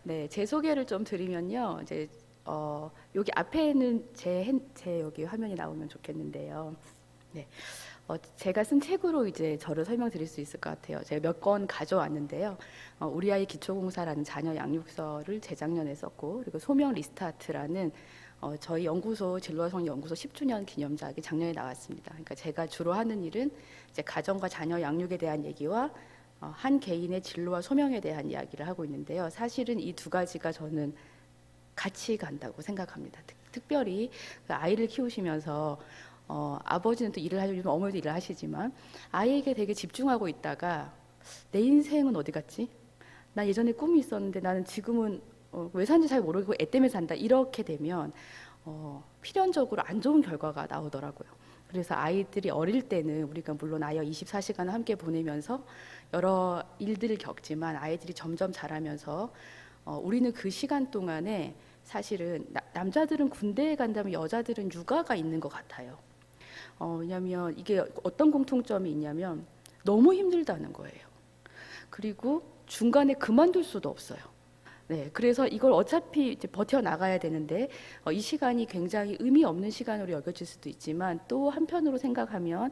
네, 제 소개를 좀 드리면요. 이제 여기 앞에는 제 여기 화면이 나오면 좋겠는데요. 네, 제가 쓴 책으로 이제 저를 설명드릴 수 있을 것 같아요. 제가 몇 권 가져왔는데요. 우리 아이 기초공사라는 자녀 양육서를 재작년에 썼고, 그리고 소명 리스타트라는 저희 연구소 진로성 연구소 10주년 기념작이 작년에 나왔습니다. 그러니까 제가 주로 하는 일은 이제 가정과 자녀 양육에 대한 얘기와 한 개인의 진로와 소명에 대한 이야기를 하고 있는데요. 사실은 이 두 가지가 저는 같이 간다고 생각합니다. 특별히 그 아이를 키우시면서 아버지는 또 일을 하시지만 어머니도 일을 하시지만 아이에게 되게 집중하고 있다가 내 인생은 어디 갔지? 나 예전에 꿈이 있었는데 나는 지금은 왜 사는지 잘 모르고 애 때문에 산다. 이렇게 되면 필연적으로 안 좋은 결과가 나오더라고요. 그래서 아이들이 어릴 때는 우리가 물론 아이와 24시간을 함께 보내면서 여러 일들을 겪지만 아이들이 점점 자라면서 우리는 그 시간 동안에 사실은 남자들은 군대에 간다면 여자들은 육아가 있는 것 같아요. 왜냐하면 이게 어떤 공통점이 있냐면 너무 힘들다는 거예요. 그리고 중간에 그만둘 수도 없어요. 네, 그래서 이걸 어차피 이제 버텨 나가야 되는데 이 시간이 굉장히 의미 없는 시간으로 여겨질 수도 있지만 또 한편으로 생각하면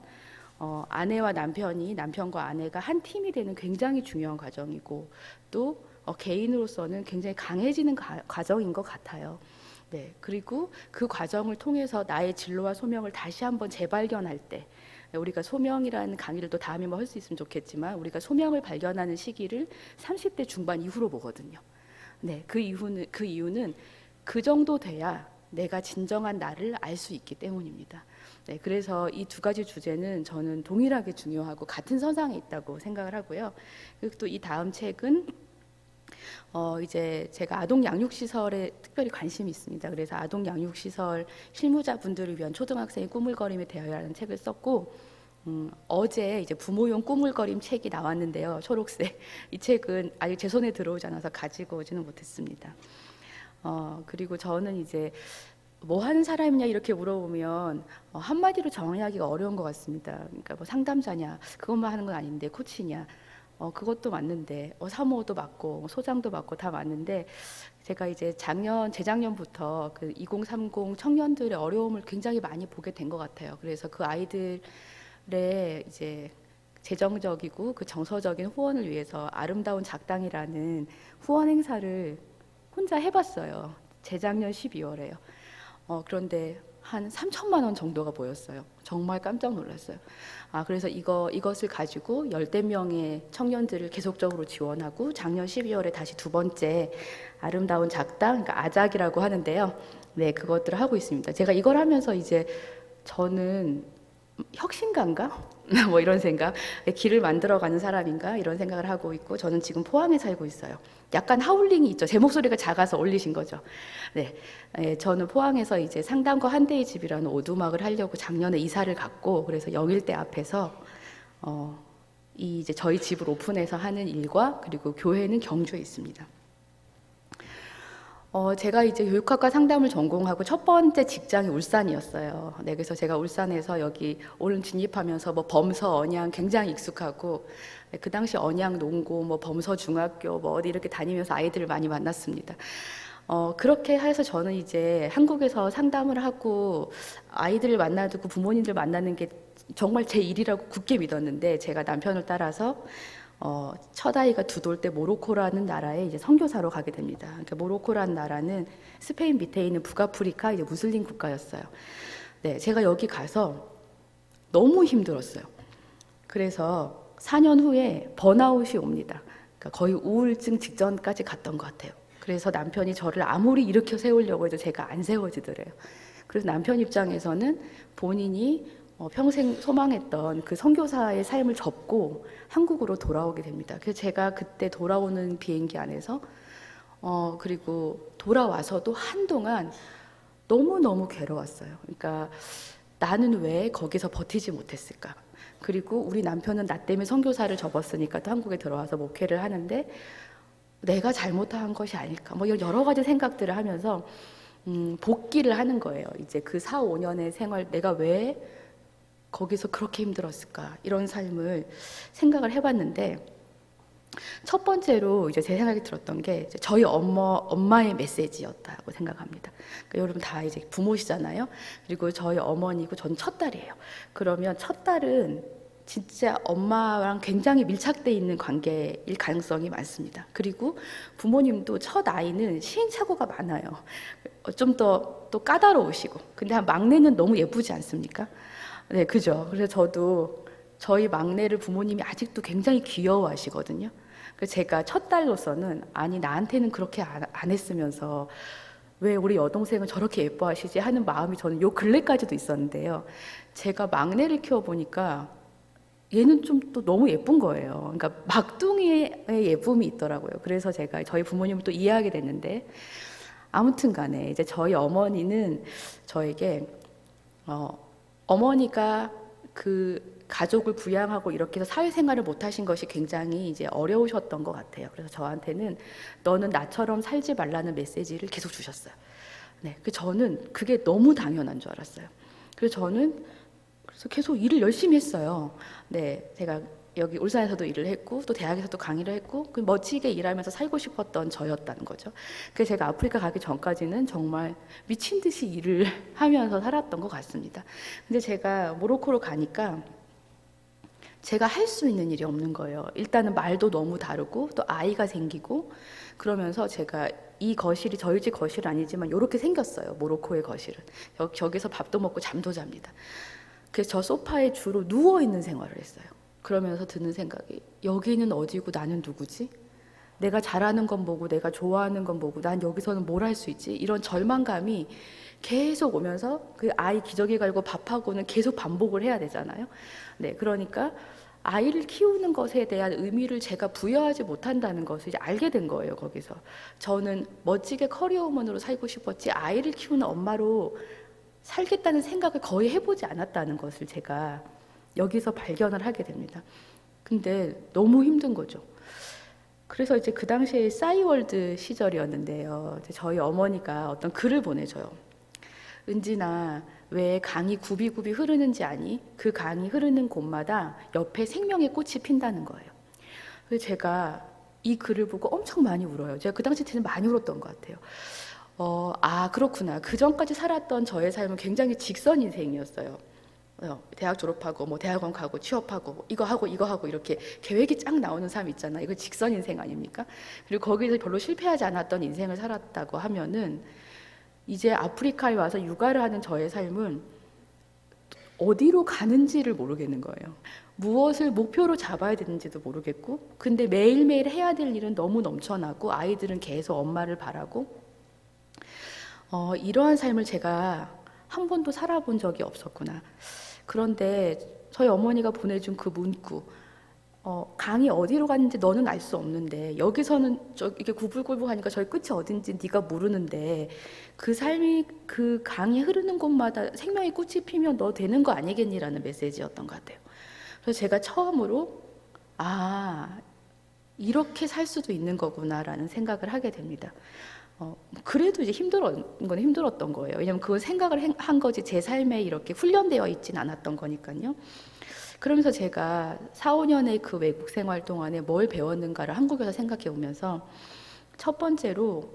아내와 남편이 남편과 아내가 한 팀이 되는 굉장히 중요한 과정이고 또 개인으로서는 굉장히 강해지는 과정인 것 같아요. 네, 그리고 그 과정을 통해서 나의 진로와 소명을 다시 한번 재발견할 때 우리가 소명이라는 강의를 또 다음에 뭐 할 수 있으면 좋겠지만 우리가 소명을 발견하는 시기를 30대 중반 이후로 보거든요. 네, 그 이유는 그 정도 돼야 내가 진정한 나를 알 수 있기 때문입니다. 네, 그래서 이 두 가지 주제는 저는 동일하게 중요하고 같은 선상에 있다고 생각을 하고요. 그리고 또 이 다음 책은 이제 제가 아동 양육 시설에 특별히 관심이 있습니다. 그래서 아동 양육 시설 실무자분들을 위한 초등학생의 꾸물거림의 대화라는 책을 썼고 어제 이제 부모용 꾸물거림 책이 나왔는데요. 초록색. 이 책은 아직 제 손에 들어오지 않아서 가지고 오지는 못했습니다. 그리고 저는 이제 뭐 하는 사람이냐 이렇게 물어보면 한마디로 정의하기가 어려운 것 같습니다. 그러니까 뭐 상담자냐 그것만 하는 건 아닌데 코치냐 그것도 맞는데 사모도 맞고 뭐 소장도 맞고 다 맞는데 제가 이제 재작년부터 그 2030 청년들의 어려움을 굉장히 많이 보게 된 것 같아요. 그래서 그 아이들의 이제 재정적이고 그 정서적인 후원을 위해서 아름다운 작당이라는 후원 행사를 혼자 해봤어요. 재작년 12월에요. 그런데 한 3천만 원 정도가 모였어요. 정말 깜짝 놀랐어요. 그래서 이것을 가지고 10대명의 청년들을 계속적으로 지원하고 작년 12월에 다시 두 번째 아름다운 작당, 그러니까 아작이라고 하는데요. 네, 그것들을 하고 있습니다. 제가 이걸 하면서 이제 저는 혁신가인가? 뭐 이런 생각, 길을 만들어가는 사람인가? 이런 생각을 하고 있고 저는 지금 포항에 살고 있어요. 약간 하울링이 있죠. 제 목소리가 작아서 올리신 거죠. 네, 저는 포항에서 이제 상담과 한대의 집이라는 오두막을 하려고 작년에 이사를 갔고 그래서 영일대 앞에서 이 이제 저희 집을 오픈해서 하는 일과 그리고 교회는 경주에 있습니다. 제가 이제 교육학과 상담을 전공하고 첫 번째 직장이 울산이었어요. 네, 그래서 제가 울산에서 여기 오늘 진입하면서 뭐 범서, 언양 굉장히 익숙하고 네, 그 당시 언양 농고, 뭐 범서 중학교, 뭐 어디 이렇게 다니면서 아이들을 많이 만났습니다. 그렇게 해서 저는 이제 한국에서 상담을 하고 아이들을 만나고 부모님들 만나는 게 정말 제 일이라고 굳게 믿었는데 제가 남편을 따라서 첫 아이가 두 돌 때 모로코라는 나라에 이제 선교사로 가게 됩니다. 그러니까 모로코라는 나라는 스페인 밑에 있는 북아프리카 이제 무슬림 국가였어요. 네, 제가 여기 가서 너무 힘들었어요. 그래서 4년 후에 번아웃이 옵니다. 그러니까 거의 우울증 직전까지 갔던 것 같아요. 그래서 남편이 저를 아무리 일으켜 세우려고 해도 제가 안 세워지더래요. 그래서 남편 입장에서는 본인이 평생 소망했던 그 선교사의 삶을 접고 한국으로 돌아오게 됩니다. 그래서 제가 그때 돌아오는 비행기 안에서 그리고 돌아와서도 한동안 너무너무 괴로웠어요. 그러니까 나는 왜 거기서 버티지 못했을까? 그리고 우리 남편은 나 때문에 선교사를 접었으니까 또 한국에 들어와서 목회를 하는데 내가 잘못한 것이 아닐까? 뭐 여러 가지 생각들을 하면서 복기를 하는 거예요. 이제 그 4, 5년의 생활 내가 왜 거기서 그렇게 힘들었을까? 이런 삶을 생각을 해봤는데 첫 번째로 이제 제 생각이 들었던 게 이제 저희 엄마의 메시지였다고 생각합니다. 그러니까 여러분 다 이제 부모시잖아요. 그리고 저희 어머니고 저는 첫 딸이에요. 그러면 첫 딸은 진짜 엄마랑 굉장히 밀착돼 있는 관계일 가능성이 많습니다. 그리고 부모님도 첫 아이는 시행착오가 많아요. 좀 더 또 까다로우시고. 근데 막내는 너무 예쁘지 않습니까? 네, 그죠. 그래서 저도 저희 막내를 부모님이 아직도 굉장히 귀여워하시거든요. 그래서 제가 첫 딸로서는 아니 나한테는 그렇게 안 했으면서 왜 우리 여동생은 저렇게 예뻐하시지 하는 마음이 저는 요 근래까지도 있었는데요. 제가 막내를 키워보니까 얘는 좀 또 너무 예쁜 거예요. 그러니까 막둥이의 예쁨이 있더라고요. 그래서 제가 저희 부모님을 또 이해하게 됐는데 아무튼 간에 이제 저희 어머니는 저에게 어머니가 그 가족을 부양하고 이렇게 해서 사회생활을 못 하신 것이 굉장히 이제 어려우셨던 것 같아요. 그래서 저한테는 너는 나처럼 살지 말라는 메시지를 계속 주셨어요. 네, 그 저는 그게 너무 당연한 줄 알았어요. 그래서 저는 그래서 계속 일을 열심히 했어요. 네, 제가 여기 울산에서도 일을 했고 또 대학에서도 강의를 했고 그 멋지게 일하면서 살고 싶었던 저였다는 거죠. 그래서 제가 아프리카 가기 전까지는 정말 미친 듯이 일을 하면서 살았던 것 같습니다. 근데 제가 모로코로 가니까 제가 할 수 있는 일이 없는 거예요. 일단은 말도 너무 다르고 또 아이가 생기고 그러면서 제가 이 거실이 저희 집 거실은 아니지만 이렇게 생겼어요. 모로코의 거실은. 저기서 밥도 먹고 잠도 잡니다. 그래서 저 소파에 주로 누워있는 생활을 했어요. 그러면서 드는 생각이 여기는 어디고 나는 누구지? 내가 잘하는 건 뭐고 내가 좋아하는 건 뭐고 난 여기서는 뭘 할 수 있지? 이런 절망감이 계속 오면서 그 아이 기저귀 갈고 밥하고는 계속 반복을 해야 되잖아요. 네, 그러니까 아이를 키우는 것에 대한 의미를 제가 부여하지 못한다는 것을 이제 알게 된 거예요. 거기서 저는 멋지게 커리어우먼으로 살고 싶었지 아이를 키우는 엄마로 살겠다는 생각을 거의 해보지 않았다는 것을 제가 여기서 발견을 하게 됩니다. 근데 너무 힘든 거죠. 그래서 이제 그 당시에 싸이월드 시절이었는데요. 이제 저희 어머니가 어떤 글을 보내줘요. 은진아, 왜 강이 굽이굽이 흐르는지 아니? 그 강이 흐르는 곳마다 옆에 생명의 꽃이 핀다는 거예요. 그래서 제가 이 글을 보고 엄청 많이 울어요. 제가 그 당시 때는 많이 울었던 것 같아요. 그렇구나. 그 전까지 살았던 저의 삶은 굉장히 직선 인생이었어요. 대학 졸업하고 뭐 대학원 가고 취업하고 뭐 이거 하고 이렇게 계획이 쫙 나오는 삶 있잖아요. 이거 직선 인생 아닙니까? 그리고 거기서 별로 실패하지 않았던 인생을 살았다고 하면은 이제 아프리카에 와서 육아를 하는 저의 삶은 어디로 가는지를 모르겠는 거예요. 무엇을 목표로 잡아야 되는지도 모르겠고, 근데 매일매일 해야 될 일은 너무 넘쳐나고 아이들은 계속 엄마를 바라고 이러한 삶을 제가 한 번도 살아본 적이 없었구나. 그런데 저희 어머니가 보내준 그 문구, 강이 어디로 갔는지 너는 알 수 없는데 여기서는 이게 구불구불하니까 저희 끝이 어딘지 네가 모르는데 그 삶이 그 강이 흐르는 곳마다 생명의 꽃이 피면 너 되는 거 아니겠니라는 메시지였던 것 같아요. 그래서 제가 처음으로 이렇게 살 수도 있는 거구나라는 생각을 하게 됩니다. 그래도 이제 힘들었던 거예요. 왜냐면 그걸 생각을 한 거지 제 삶에 이렇게 훈련되어 있진 않았던 거니까요. 그러면서 제가 4, 5년의 그 외국 생활 동안에 뭘 배웠는가를 한국에서 생각해 보면서 첫 번째로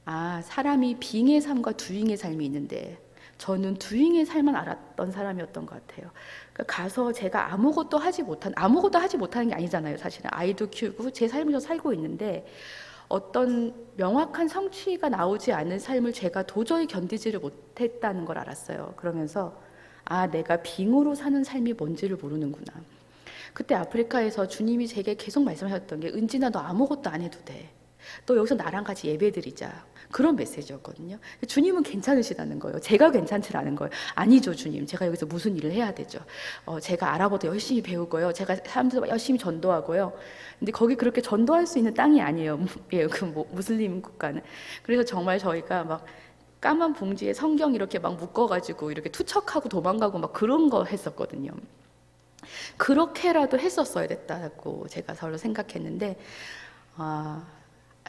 사람이 빙의 삶과 두잉의 삶이 있는데 저는 두잉의 삶만 알았던 사람이었던 것 같아요. 그러니까 가서 제가 아무것도 하지 못하는 게 아니잖아요. 사실은 아이도 키우고 제 삶을 저 살고 있는데 어떤 명확한 성취가 나오지 않은 삶을 제가 도저히 견디지를 못했다는 걸 알았어요. 그러면서 내가 빙으로 사는 삶이 뭔지를 모르는구나. 그때 아프리카에서 주님이 제게 계속 말씀하셨던 게 은진아 너 아무것도 안 해도 돼. 너 여기서 나랑 같이 예배드리자. 그런 메시지였거든요. 주님은 괜찮으시다는 거예요. 제가 괜찮지 않은 거예요. 아니죠 주님. 제가 여기서 무슨 일을 해야 되죠. 제가 아랍어도 열심히 배우고요. 제가 사람들 열심히 전도하고요. 근데 거기 그렇게 전도할 수 있는 땅이 아니에요. 무슬림 국가는. 그래서 정말 저희가 막 까만 봉지에 성경 이렇게 막 묶어가지고 이렇게 투척하고 도망가고 막 그런 거 했었거든요. 그렇게라도 했었어야 됐다고 제가 서로 생각했는데,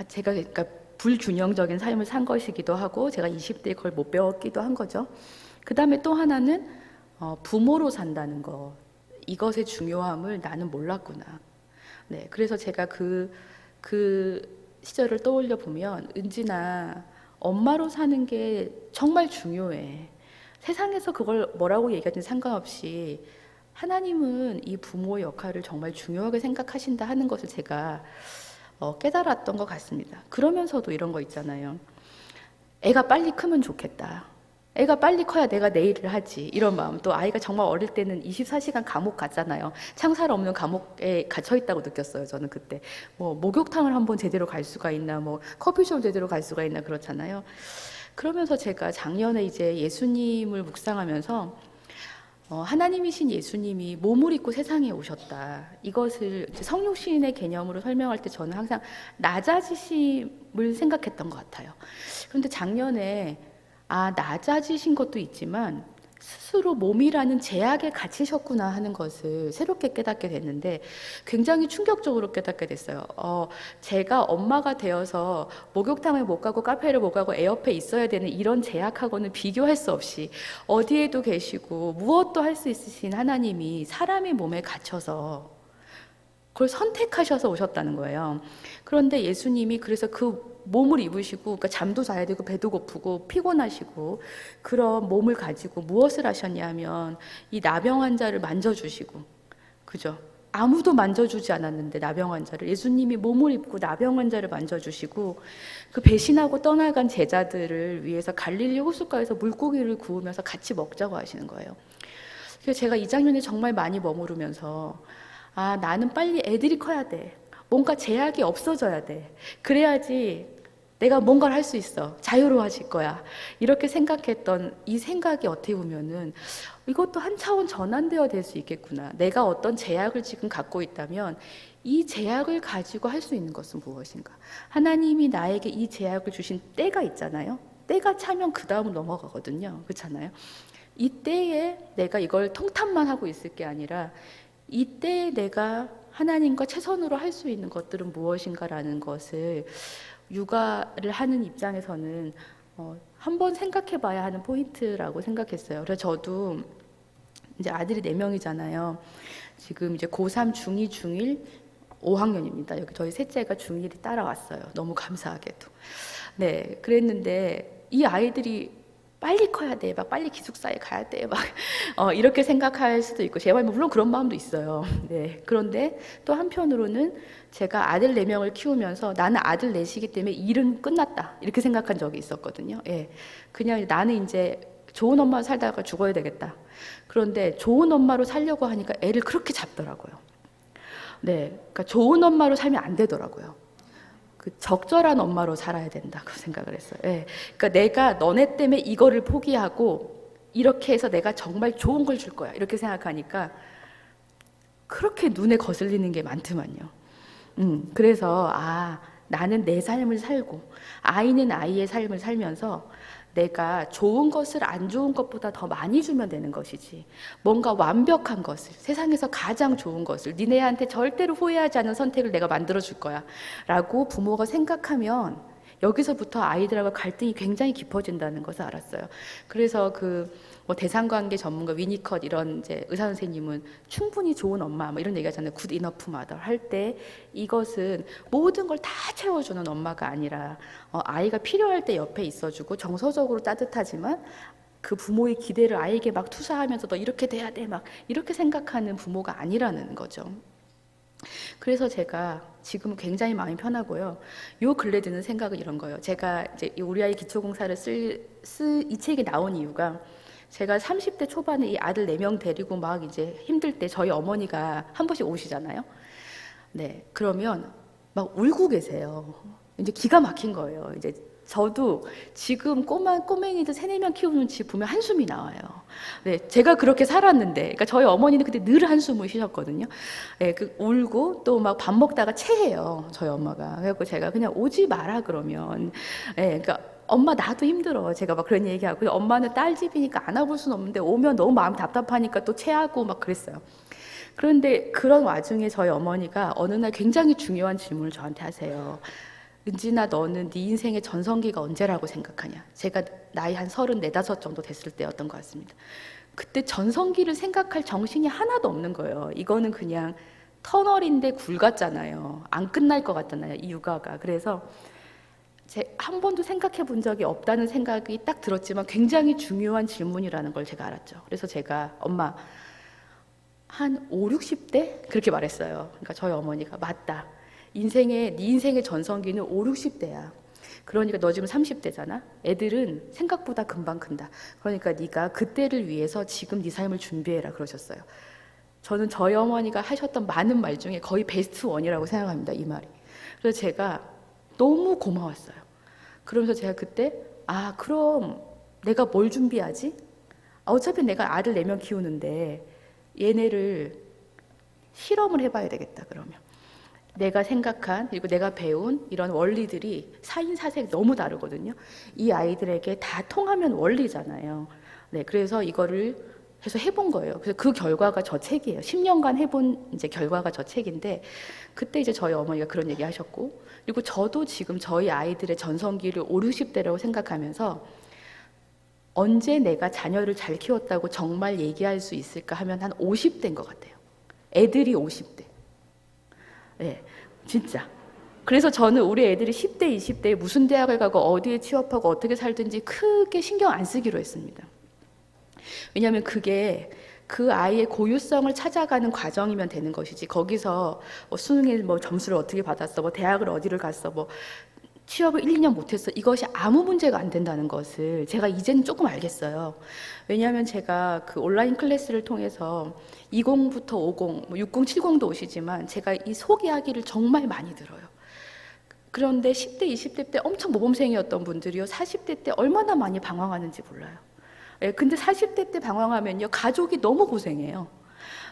제가 그러니까 불균형적인 삶을 산 것이기도 하고, 제가 20대에 그걸 못 배웠기도 한 거죠. 그 다음에 또 하나는 부모로 산다는 거, 이것의 중요함을 나는 몰랐구나. 네, 그래서 제가 그 시절을 떠올려 보면, 은진아, 엄마로 사는 게 정말 중요해. 세상에서 그걸 뭐라고 얘기하든 상관없이 하나님은 이 부모의 역할을 정말 중요하게 생각하신다 하는 것을 제가 깨달았던 것 같습니다. 그러면서도 이런 거 있잖아요. 애가 빨리 크면 좋겠다. 애가 빨리 커야 내가 내 일을 하지. 이런 마음. 또 아이가 정말 어릴 때는 24시간 감옥 갔잖아요. 창살 없는 감옥에 갇혀 있다고 느꼈어요. 저는 그때. 뭐 목욕탕을 한번 제대로 갈 수가 있나, 뭐 커피숍을 제대로 갈 수가 있나 그렇잖아요. 그러면서 제가 작년에 이제 예수님을 묵상하면서 하나님이신 예수님이 몸을 입고 세상에 오셨다. 이것을 성육신의 개념으로 설명할 때 저는 항상 낮아지심을 생각했던 것 같아요. 그런데 작년에 낮아지신 것도 있지만 스스로 몸이라는 제약에 갇히셨구나 하는 것을 새롭게 깨닫게 됐는데 굉장히 충격적으로 깨닫게 됐어요. 제가 엄마가 되어서 목욕탕을 못 가고 카페를 못 가고 애 옆에 있어야 되는 이런 제약하고는 비교할 수 없이 어디에도 계시고 무엇도 할 수 있으신 하나님이 사람의 몸에 갇혀서 그걸 선택하셔서 오셨다는 거예요. 그런데 예수님이 그래서 그 몸을 입으시고, 그러니까 잠도 자야 되고 배도 고프고 피곤하시고 그런 몸을 가지고 무엇을 하셨냐면 이 나병 환자를 만져주시고, 그죠? 아무도 만져주지 않았는데 나병 환자를 예수님이 몸을 입고 나병 환자를 만져주시고 그 배신하고 떠나간 제자들을 위해서 갈릴리 호숫가에서 물고기를 구우면서 같이 먹자고 하시는 거예요. 그래서 제가 이 장면에 정말 많이 머무르면서 나는 빨리 애들이 커야 돼. 뭔가 제약이 없어져야 돼. 그래야지 내가 뭔가를 할 수 있어. 자유로워질 거야. 이렇게 생각했던 이 생각이 어떻게 보면은 이것도 한 차원 전환되어 될 수 있겠구나. 내가 어떤 제약을 지금 갖고 있다면 이 제약을 가지고 할 수 있는 것은 무엇인가? 하나님이 나에게 이 제약을 주신 때가 있잖아요. 때가 차면 그 다음은 넘어가거든요. 그렇잖아요. 이 때에 내가 이걸 통탄만 하고 있을 게 아니라 이때에 내가 하나님과 최선으로 할 수 있는 것들은 무엇인가라는 것을 육아를 하는 입장에서는 한번 생각해 봐야 하는 포인트라고 생각했어요. 그래서 저도 이제 아들이 4명이잖아요. 지금 이제 고3, 중2, 중1, 5학년입니다. 여기 저희 셋째가 중1이 따라왔어요. 너무 감사하게도. 네, 그랬는데 이 아이들이 빨리 커야 돼, 막 빨리 기숙사에 가야 돼, 막 이렇게 생각할 수도 있고, 제발 물론 그런 마음도 있어요. 네, 그런데 또 한편으로는 제가 아들 4명을 키우면서 나는 아들 넷이기 때문에 일은 끝났다 이렇게 생각한 적이 있었거든요. 예, 그냥 나는 이제 좋은 엄마로 살다가 죽어야 되겠다. 그런데 좋은 엄마로 살려고 하니까 애를 그렇게 잡더라고요. 네, 그러니까 좋은 엄마로 살면 안 되더라고요. 그 적절한 엄마로 살아야 된다고 생각을 했어요. 예. 그러니까 내가 너네 때문에 이거를 포기하고 이렇게 해서 내가 정말 좋은 걸 줄 거야 이렇게 생각하니까 그렇게 눈에 거슬리는 게 많더만요. 그래서 나는 내 삶을 살고 아이는 아이의 삶을 살면서 내가 좋은 것을 안 좋은 것보다 더 많이 주면 되는 것이지, 뭔가 완벽한 것을, 세상에서 가장 좋은 것을, 니네한테 절대로 후회하지 않는 선택을 내가 만들어 줄 거야 라고 부모가 생각하면 여기서부터 아이들하고 갈등이 굉장히 깊어진다는 것을 알았어요. 그래서 뭐 대상관계 전문가 위니컷 이런 이제 의사 선생님은 충분히 좋은 엄마 뭐 이런 얘기하잖아요. 굿 이너프 마더 할 때 이것은 모든 걸 다 채워주는 엄마가 아니라 아이가 필요할 때 옆에 있어주고 정서적으로 따뜻하지만 그 부모의 기대를 아이에게 막 투사하면서 너 이렇게 돼야 돼 막 이렇게 생각하는 부모가 아니라는 거죠. 그래서 제가 지금 굉장히 마음이 편하고요. 요 근래 드는 생각은 이런 거예요. 제가 이제 우리 아이 기초공사를 이 책이 나온 이유가, 제가 30대 초반에 이 아들 4명 데리고 막 이제 힘들 때 저희 어머니가 한 번씩 오시잖아요. 네, 그러면 막 울고 계세요. 이제 기가 막힌 거예요. 이제 저도 지금 꼬맹이들 3-4명 키우는 집 보면 한숨이 나와요. 네, 제가 그렇게 살았는데, 그러니까 저희 어머니는 그때 늘 한숨을 쉬셨거든요. 네, 울고 또 막 밥 먹다가 체해요, 저희 엄마가. 그래서 제가 그냥 오지 마라 그러면. 네, 그러니까 엄마 나도 힘들어. 제가 막 그런 얘기하고, 엄마는 딸 집이니까 안 와볼 수는 없는데 오면 너무 마음 답답하니까 또 체하고 막 그랬어요. 그런데 그런 와중에 저희 어머니가 어느 날 굉장히 중요한 질문을 저한테 하세요. 은진아, 너는 네 인생의 전성기가 언제라고 생각하냐? 제가 나이 한 34, 5 정도 됐을 때였던 것 같습니다. 그때 전성기를 생각할 정신이 하나도 없는 거예요. 이거는 그냥 터널인데 굴 같잖아요. 안 끝날 것 같잖아요, 이 육아가. 그래서 한 번도 생각해 본 적이 없다는 생각이 딱 들었지만 굉장히 중요한 질문이라는 걸 제가 알았죠. 그래서 제가 엄마 한 5, 60대? 그렇게 말했어요. 그러니까 저희 어머니가 맞다. 네 인생의 전성기는 5, 60대야. 그러니까 너 지금 30대잖아. 애들은 생각보다 금방 큰다. 그러니까 네가 그때를 위해서 지금 네 삶을 준비해라 그러셨어요. 저는 저희 어머니가 하셨던 많은 말 중에 거의 베스트 원이라고 생각합니다. 이 말이. 그래서 제가 너무 고마웠어요. 그러면서 제가 그때 그럼 내가 뭘 준비하지? 어차피 내가 아들 4명 키우는데 얘네를 실험을 해봐야 되겠다. 그러면 내가 생각한 그리고 내가 배운 이런 원리들이 사인사색 너무 다르거든요. 이 아이들에게 다 통하면 원리잖아요. 네, 그래서 이거를 해서 해본 거예요. 그래서 그 결과가 저 책이에요. 10년간 해본 이제 결과가 저 책인데 그때 이제 저희 어머니가 그런 얘기 하셨고 그리고 저도 지금 저희 아이들의 전성기를 5, 60대라고 생각하면서 언제 내가 자녀를 잘 키웠다고 정말 얘기할 수 있을까 하면 한 50대인 것 같아요. 애들이 50대. 네, 진짜. 그래서 저는 우리 애들이 10대, 20대에 무슨 대학을 가고 어디에 취업하고 어떻게 살든지 크게 신경 안 쓰기로 했습니다. 왜냐하면 그게 그 아이의 고유성을 찾아가는 과정이면 되는 것이지 거기서 수능에 점수를 어떻게 받았어, 대학을 어디를 갔어, 취업을 1, 2년 못했어. 이것이 아무 문제가 안 된다는 것을 제가 이제는 조금 알겠어요. 왜냐하면 제가 그 온라인 클래스를 통해서 20부터 50, 60, 70도 오시지만 제가 이 속 이야기를 정말 많이 들어요. 그런데 10대, 20대 때 엄청 모범생이었던 분들이요. 40대 때 얼마나 많이 방황하는지 몰라요. 근데 40대 때 방황하면요. 가족이 너무 고생해요.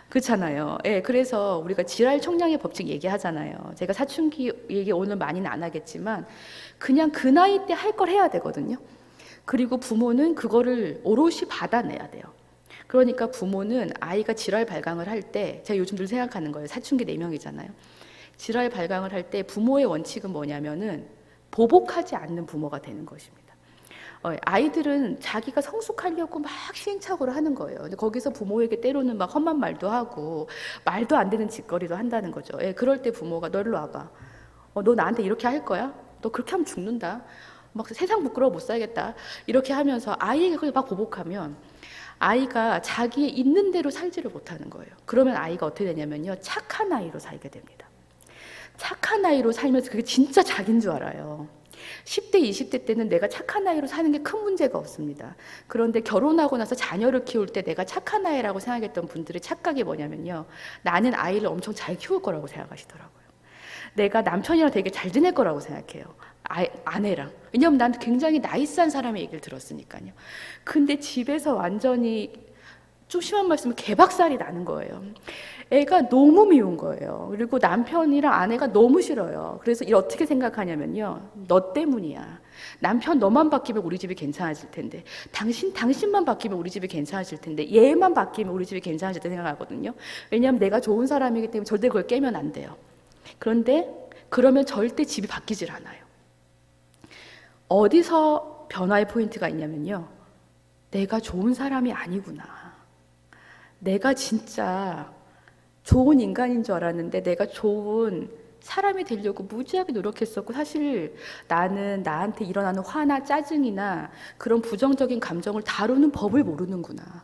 그렇잖아요. 그래서 우리가 질할 총량의 법칙 얘기하잖아요. 제가 사춘기 얘기 오늘 많이는 안 하겠지만 그냥 그 나이 때 할 걸 해야 되거든요. 그리고 부모는 그거를 오롯이 받아내야 돼요. 그러니까 부모는 아이가 질환 발광을 할 때 제가 요즘 늘 생각하는 거예요. 사춘기 4명이잖아요. 질환 발광을 할 때 부모의 원칙은 뭐냐면은 보복하지 않는 부모가 되는 것입니다. 아이들은 자기가 성숙하려고 막 시행착오를 하는 거예요. 근데 거기서 부모에게 때로는 막 험한 말도 하고 말도 안 되는 짓거리도 한다는 거죠. 그럴 때 부모가 너 일로 와봐. 너 나한테 이렇게 할 거야? 너 그렇게 하면 죽는다. 막 세상 부끄러워 못 살겠다. 이렇게 하면서 아이에게 그걸 막 보복하면 아이가 자기의 있는 대로 살지를 못하는 거예요. 그러면 아이가 어떻게 되냐면요. 착한 아이로 살게 됩니다. 착한 아이로 살면서 그게 진짜 자기인 줄 알아요. 10대, 20대 때는 내가 착한 아이로 사는 게 큰 문제가 없습니다. 그런데 결혼하고 나서 자녀를 키울 때 내가 착한 아이라고 생각했던 분들의 착각이 뭐냐면요. 나는 아이를 엄청 잘 키울 거라고 생각하시더라고요. 내가 남편이랑 되게 잘 지낼 거라고 생각해요. 아내랑. 왜냐면 난 굉장히 나이스한 사람의 얘기를 들었으니까요. 근데 집에서 완전히 좀 심한 말씀은 개박살이 나는 거예요. 애가 너무 미운 거예요. 그리고 남편이랑 아내가 너무 싫어요. 그래서 어떻게 생각하냐면요. 너 때문이야. 남편 너만 바뀌면 우리 집이 괜찮아질 텐데 당신만 바뀌면 우리 집이 괜찮아질 텐데 얘만 바뀌면 우리 집이 괜찮아질 때 생각하거든요. 왜냐하면 내가 좋은 사람이기 때문에 절대 그걸 깨면 안 돼요. 그런데 그러면 절대 집이 바뀌질 않아요. 어디서 변화의 포인트가 있냐면요. 내가 좋은 사람이 아니구나. 내가 진짜 좋은 인간인 줄 알았는데 내가 좋은 사람이 되려고 무지하게 노력했었고 사실 나는 나한테 일어나는 화나 짜증이나 그런 부정적인 감정을 다루는 법을 모르는구나.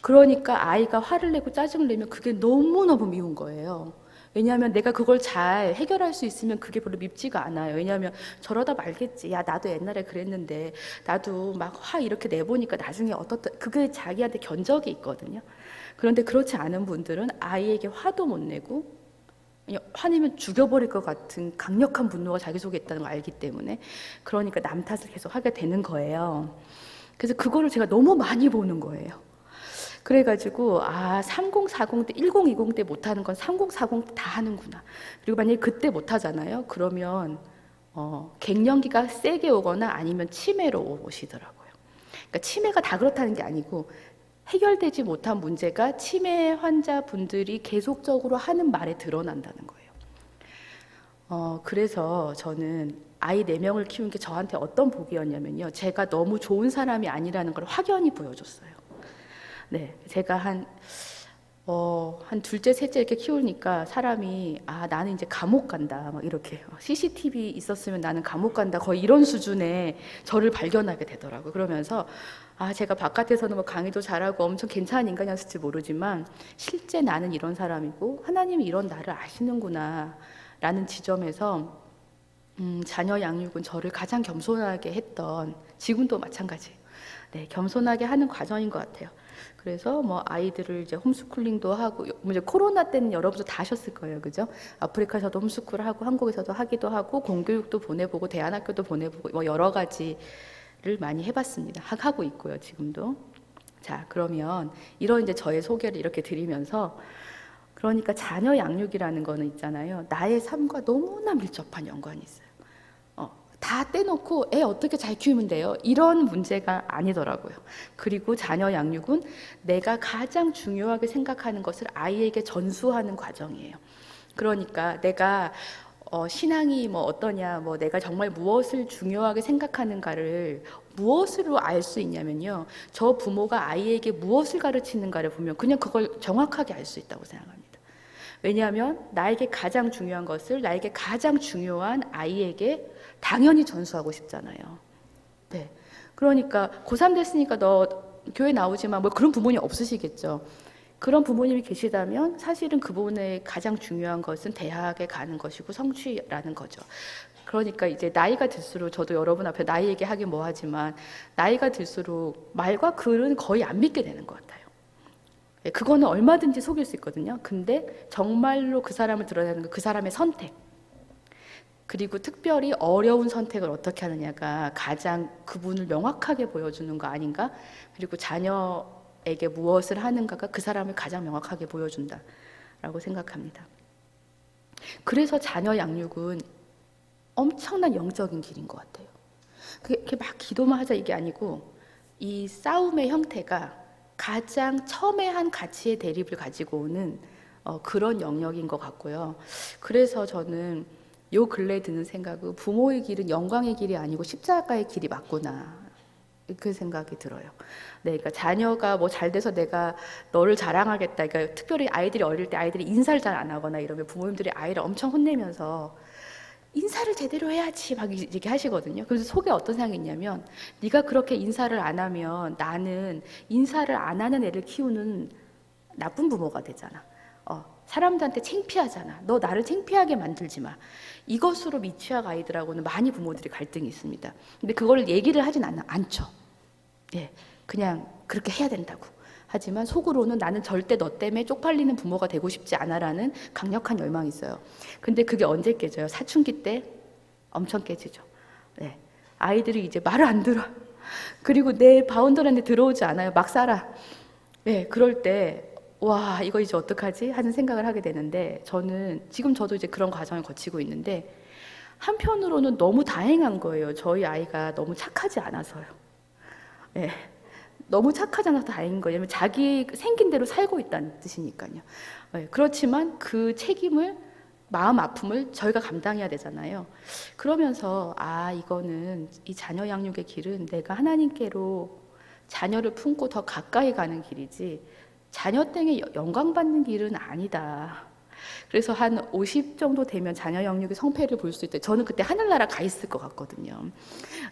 그러니까 아이가 화를 내고 짜증을 내면 그게 너무너무 미운 거예요. 왜냐하면 내가 그걸 잘 해결할 수 있으면 그게 별로 밉지가 않아요. 왜냐하면 저러다 말겠지. 야, 나도 옛날에 그랬는데 나도 막 화 이렇게 내보니까 나중에 어떻다. 그게 자기한테 견적이 있거든요. 그런데 그렇지 않은 분들은 아이에게 화도 못 내고 화내면 죽여버릴 것 같은 강력한 분노가 자기 속에 있다는 걸 알기 때문에 그러니까 남 탓을 계속 하게 되는 거예요. 그래서 그거를 제가 너무 많이 보는 거예요. 그래가지고 30, 40 때, 10, 20 때 못하는 건 30, 40 다 하는구나. 그리고 만약에 그때 못하잖아요. 그러면 갱년기가 세게 오거나 아니면 치매로 오시더라고요. 그러니까 치매가 다 그렇다는 게 아니고 해결되지 못한 문제가 치매 환자분들이 계속적으로 하는 말에 드러난다는 거예요. 그래서 저는 아이 4명을 키우는 게 저한테 어떤 복이었냐면요. 제가 너무 좋은 사람이 아니라는 걸 확연히 보여줬어요. 네, 제가 한 한 둘째, 셋째 이렇게 키우니까 사람이 나는 이제 감옥 간다 막 이렇게 CCTV 있었으면 나는 감옥 간다 거의 이런 수준의 저를 발견하게 되더라고요. 그러면서 제가 바깥에서는 뭐 강의도 잘하고 엄청 괜찮은 인간이었을지 모르지만 실제 나는 이런 사람이고 하나님이 이런 나를 아시는구나 라는 지점에서 자녀 양육은 저를 가장 겸손하게 했던, 지금도 마찬가지예요. 네, 겸손하게 하는 과정인 것 같아요. 그래서 뭐 아이들을 이제 홈스쿨링도 하고, 이제 코로나 때는 여러분도 다 하셨을 거예요, 그죠? 아프리카에서도 홈스쿨하고 한국에서도 하기도 하고 공교육도 보내보고 대안학교도 보내보고 뭐 여러 가지를 많이 해봤습니다. 하고 있고요, 지금도. 자, 그러면 이런 이제 저의 소개를 이렇게 드리면서, 그러니까 자녀 양육이라는 거는 있잖아요, 나의 삶과 너무나 밀접한 연관이 있어요. 다 떼놓고 애 어떻게 잘 키우면 돼요? 이런 문제가 아니더라고요. 그리고 자녀 양육은 내가 가장 중요하게 생각하는 것을 아이에게 전수하는 과정이에요. 그러니까 내가 신앙이 뭐 어떠냐, 뭐 내가 정말 무엇을 중요하게 생각하는가를 무엇으로 알 수 있냐면요, 저 부모가 아이에게 무엇을 가르치는가를 보면 그냥 그걸 정확하게 알 수 있다고 생각합니다. 왜냐하면 나에게 가장 중요한 것을 나에게 가장 중요한 아이에게 당연히 전수하고 싶잖아요. 네. 그러니까 고3 됐으니까 너 교회 나오지만 뭐 그런 부모님 없으시겠죠. 그런 부모님이 계시다면 사실은 그분의 가장 중요한 것은 대학에 가는 것이고 성취라는 거죠. 그러니까 이제 나이가 들수록, 저도 여러분 앞에 나이 얘기하긴 뭐하지만 나이가 들수록 말과 글은 거의 안 믿게 되는 것 같아요. 그거는 얼마든지 속일 수 있거든요. 근데 정말로 그 사람을 들어야 하는 건 그 사람의 선택, 그리고 특별히 어려운 선택을 어떻게 하느냐가 가장 그분을 명확하게 보여주는 거 아닌가? 그리고 자녀에게 무엇을 하는가가 그 사람을 가장 명확하게 보여준다라고 생각합니다. 그래서 자녀 양육은 엄청난 영적인 길인 것 같아요. 그게 막 기도만 하자 이게 아니고, 이 싸움의 형태가 가장 첨예한 가치의 대립을 가지고 오는 그런 영역인 것 같고요. 그래서 저는 요 근래에 드는 생각은 부모의 길은 영광의 길이 아니고 십자가의 길이 맞구나, 그 생각이 들어요. 네, 그러니까 자녀가 뭐 잘 돼서 내가 너를 자랑하겠다. 그러니까 특별히 아이들이 어릴 때 아이들이 인사를 잘 안 하거나 이러면 부모님들이 아이를 엄청 혼내면서 인사를 제대로 해야지 막 이렇게 하시거든요. 그래서 속에 어떤 생각이 있냐면, 네가 그렇게 인사를 안 하면 나는 인사를 안 하는 애를 키우는 나쁜 부모가 되잖아. 사람들한테 창피하잖아. 너 나를 창피하게 만들지 마. 이것으로 미취학 아이들하고는 많이 부모들이 갈등이 있습니다. 근데 그걸 얘기를 하진 않죠. 예, 그냥 그렇게 해야 된다고. 하지만 속으로는 나는 절대 너 때문에 쪽팔리는 부모가 되고 싶지 않아라는 강력한 열망이 있어요. 근데 그게 언제 깨져요? 사춘기 때 엄청 깨지죠. 네. 아이들이 이제 말을 안 들어. 그리고 내 바운더리한테 들어오지 않아요. 막 살아. 네, 그럴 때 와, 이거 이제 어떡하지? 하는 생각을 하게 되는데, 지금 저도 이제 그런 과정을 거치고 있는데, 한편으로는 너무 다행한 거예요. 저희 아이가 너무 착하지 않아서요. 네. 너무 착하지 않아서 다행인 거예요. 왜냐면 자기 생긴 대로 살고 있다는 뜻이니까요. 네. 그렇지만 그 책임을, 마음 아픔을 저희가 감당해야 되잖아요. 그러면서 이거는, 이 자녀 양육의 길은 내가 하나님께로 자녀를 품고 더 가까이 가는 길이지 자녀 때문에 영광받는 길은 아니다. 그래서 한 50 정도 되면 자녀 양육의 성패를 볼 수 있대. 저는 그때 하늘나라 가 있을 것 같거든요.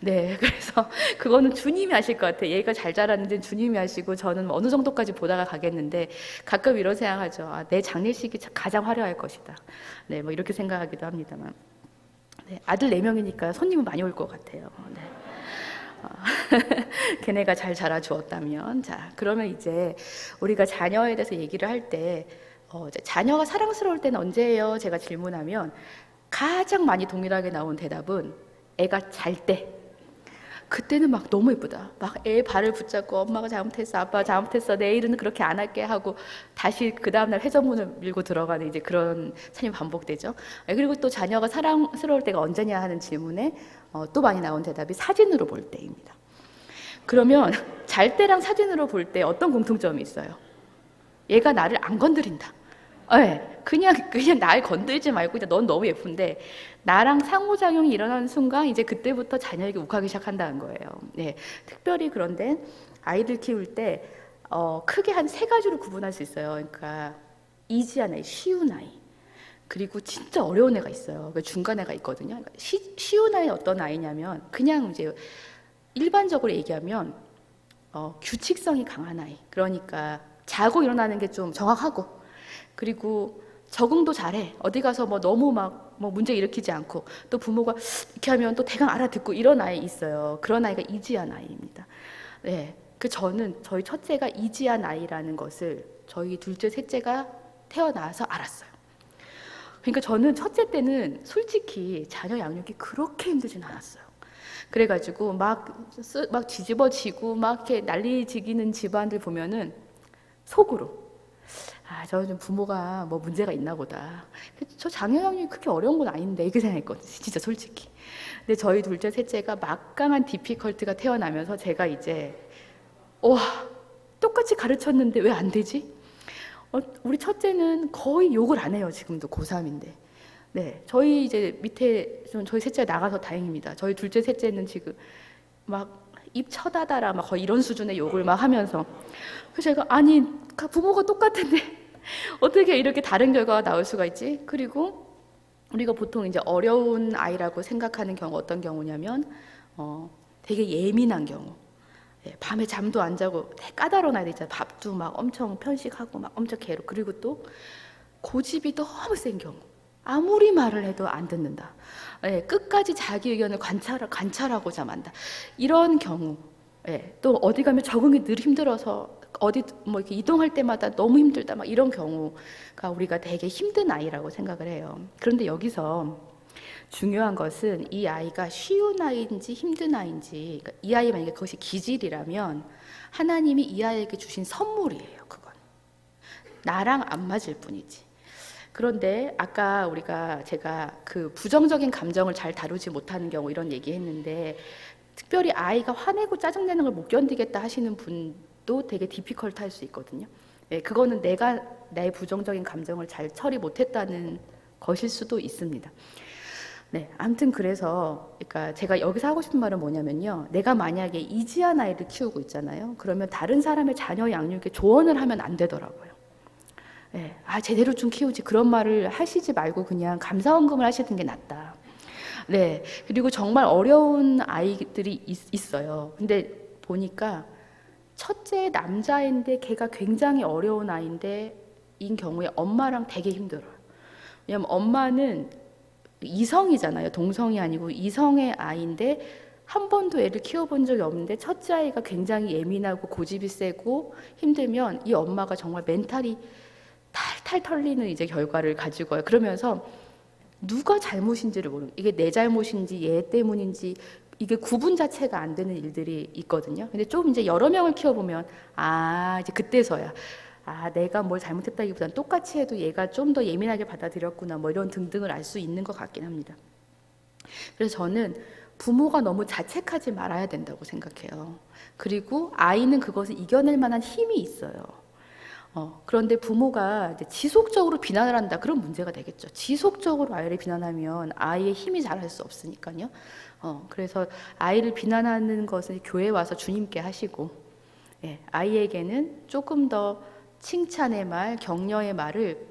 네, 그래서 그거는 주님이 아실 것 같아요. 얘가 잘 자랐는지 주님이 아시고, 저는 어느 정도까지 보다가 가겠는데, 가끔 이런 생각하죠. 내 장례식이 가장 화려할 것이다. 네, 뭐 이렇게 생각하기도 합니다만. 네, 아들 4명이니까 손님은 많이 올 것 같아요. 네. 걔네가 잘 자라주었다면. 자, 그러면 이제 우리가 자녀에 대해서 얘기를 할 때, 자녀가 사랑스러울 때는 언제예요? 제가 질문하면 가장 많이 동일하게 나온 대답은 애가 잘 때. 그때는 막 너무 예쁘다. 막 애 발을 붙잡고 엄마가 잘못했어, 아빠가 잘못했어, 내일은 그렇게 안 할게 하고 다시 그 다음날 회전문을 밀고 들어가는 이제 그런 삶이 반복되죠. 그리고 또 자녀가 사랑스러울 때가 언제냐 하는 질문에 또 많이 나온 대답이 사진으로 볼 때입니다. 그러면 잘 때랑 사진으로 볼 때 어떤 공통점이 있어요? 얘가 나를 안 건드린다. 네, 그냥 날 건들지 말고 넌 너무 예쁜데, 나랑 상호작용이 일어나는 순간 이제 그때부터 자녀에게 욱하기 시작한다는 거예요. 네, 특별히 그런데 아이들 키울 때 크게 한 세 가지로 구분할 수 있어요. 그러니까 이지한 아이, 쉬운 아이, 그리고 진짜 어려운 애가 있어요. 그 중간 애가 있거든요. 그러니까 쉬운 아이는 어떤 아이냐면 그냥 이제 일반적으로 얘기하면 규칙성이 강한 아이. 그러니까 자고 일어나는 게 좀 정확하고, 그리고 적응도 잘해. 어디 가서 뭐 너무 막 뭐 문제 일으키지 않고, 또 부모가 이렇게 하면 또 대강 알아듣고 이런 아이 있어요. 그런 아이가 이지한 아이입니다. 네, 저는 저희 첫째가 이지한 아이라는 것을 저희 둘째, 셋째가 태어나서 알았어요. 그러니까 저는 첫째 때는 솔직히 자녀 양육이 그렇게 힘들진 않았어요. 그래가지고 막 뒤집어지고 막 이렇게 난리지기는 집안들 보면은 속으로, 저는 부모가 뭐 문제가 있나 보다. 저 자녀 양육이 그렇게 어려운 건 아닌데 이렇게 생각했거든요. 진짜 솔직히. 근데 저희 둘째, 셋째가 막강한 디피컬트가 태어나면서 제가 이제 와, 똑같이 가르쳤는데 왜 안 되지? 우리 첫째는 거의 욕을 안 해요. 지금도 고3인데. 네, 저희 이제 밑에 저희 셋째 나가서 다행입니다. 저희 둘째, 셋째는 지금 막 입 쳐다다라 막 거의 이런 수준의 욕을 막 하면서, 그래서 제가 아니 부모가 똑같은데 어떻게 이렇게 다른 결과가 나올 수가 있지? 그리고 우리가 보통 이제 어려운 아이라고 생각하는 경우 어떤 경우냐면 되게 예민한 경우. 밤에 잠도 안 자고 까다로운 아이들 있잖아요. 밥도 막 엄청 편식하고 막 엄청 괴롭고, 그리고 또 고집이 너무 센 경우. 아무리 말을 해도 안 듣는다. 끝까지 자기 의견을 관찰하고자 만다. 이런 경우. 또 어디 가면 적응이 늘 힘들어서 어디 뭐 이렇게 이동할 때마다 너무 힘들다. 막 이런 경우가 우리가 되게 힘든 아이라고 생각을 해요. 그런데 여기서 중요한 것은 이 아이가 쉬운 아이인지 힘든 아이인지, 그러니까 이 아이 만약에 그것이 기질이라면 하나님이 이 아이에게 주신 선물이에요. 그건 나랑 안 맞을 뿐이지. 그런데 아까 제가 그 부정적인 감정을 잘 다루지 못하는 경우 이런 얘기했는데, 특별히 아이가 화내고 짜증내는 걸 못 견디겠다 하시는 분도 되게 디피컬트할 수 있거든요. 그거는 내가 내 부정적인 감정을 잘 처리 못했다는 것일 수도 있습니다. 네, 아무튼 그래서 그러니까 제가 여기서 하고 싶은 말은 뭐냐면요. 내가 만약에 이지한 아이를 키우고 있잖아요. 그러면 다른 사람의 자녀 양육에 조언을 하면 안 되더라고요. 제대로 좀 키우지, 그런 말을 하시지 말고 그냥 감사원금을 하시는 게 낫다. 네, 그리고 정말 어려운 아이들이 있어요. 근데 보니까 첫째 남자인데 걔가 굉장히 어려운 아이인데 인 경우에 엄마랑 되게 힘들어요. 왜냐면 엄마는 이성이잖아요. 동성이 아니고 이성의 아이인데 한 번도 애를 키워본 적이 없는데 첫째 아이가 굉장히 예민하고 고집이 세고 힘들면 이 엄마가 정말 멘탈이 탈탈 털리는 이제 결과를 가지고 와요. 그러면서 누가 잘못인지를 모르는, 이게 내 잘못인지 얘 때문인지 이게 구분 자체가 안 되는 일들이 있거든요. 근데 좀 이제 여러 명을 키워보면 이제 그때서야 내가 뭘 잘못했다기보다는 똑같이 해도 얘가 좀 더 예민하게 받아들였구나 뭐 이런 등등을 알 수 있는 것 같긴 합니다. 그래서 저는 부모가 너무 자책하지 말아야 된다고 생각해요. 그리고 아이는 그것을 이겨낼 만한 힘이 있어요. 그런데 부모가 이제 지속적으로 비난을 한다, 그런 문제가 되겠죠. 지속적으로 아이를 비난하면 아이의 힘이 자랄 수 없으니까요. 그래서 아이를 비난하는 것을 교회에 와서 주님께 하시고, 아이에게는 조금 더 칭찬의 말, 격려의 말을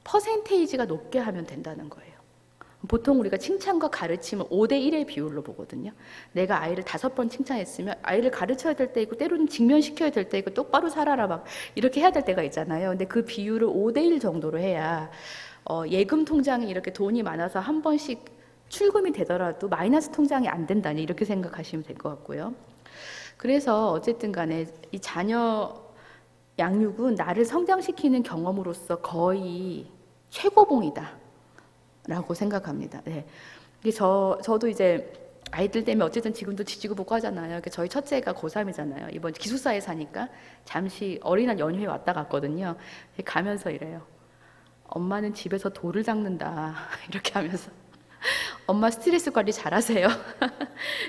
퍼센테이지가 높게 하면 된다는 거예요. 보통 우리가 칭찬과 가르침을 5대1의 비율로 보거든요. 내가 아이를 5번 칭찬했으면 아이를 가르쳐야 될 때 있고, 때로는 직면시켜야 될 때 있고, 똑바로 살아라 막 이렇게 해야 될 때가 있잖아요. 근데 그 비율을 5대1 정도로 해야 예금 통장에 이렇게 돈이 많아서 한 번씩 출금이 되더라도 마이너스 통장이 안 된다니, 이렇게 생각하시면 될 것 같고요. 그래서 어쨌든 간에 이 자녀 양육은 나를 성장시키는 경험으로서 거의 최고봉이다 라고 생각합니다. 네. 저도 이제 아이들 때문에 어쨌든 지금도 지지고 볶고 하잖아요. 저희 첫째가 고3이잖아요. 이번 기숙사에 사니까 잠시 어린이날 연휴에 왔다 갔거든요. 가면서 이래요. 엄마는 집에서 돌을 닦는다. 이렇게 하면서. 엄마 스트레스 관리 잘하세요.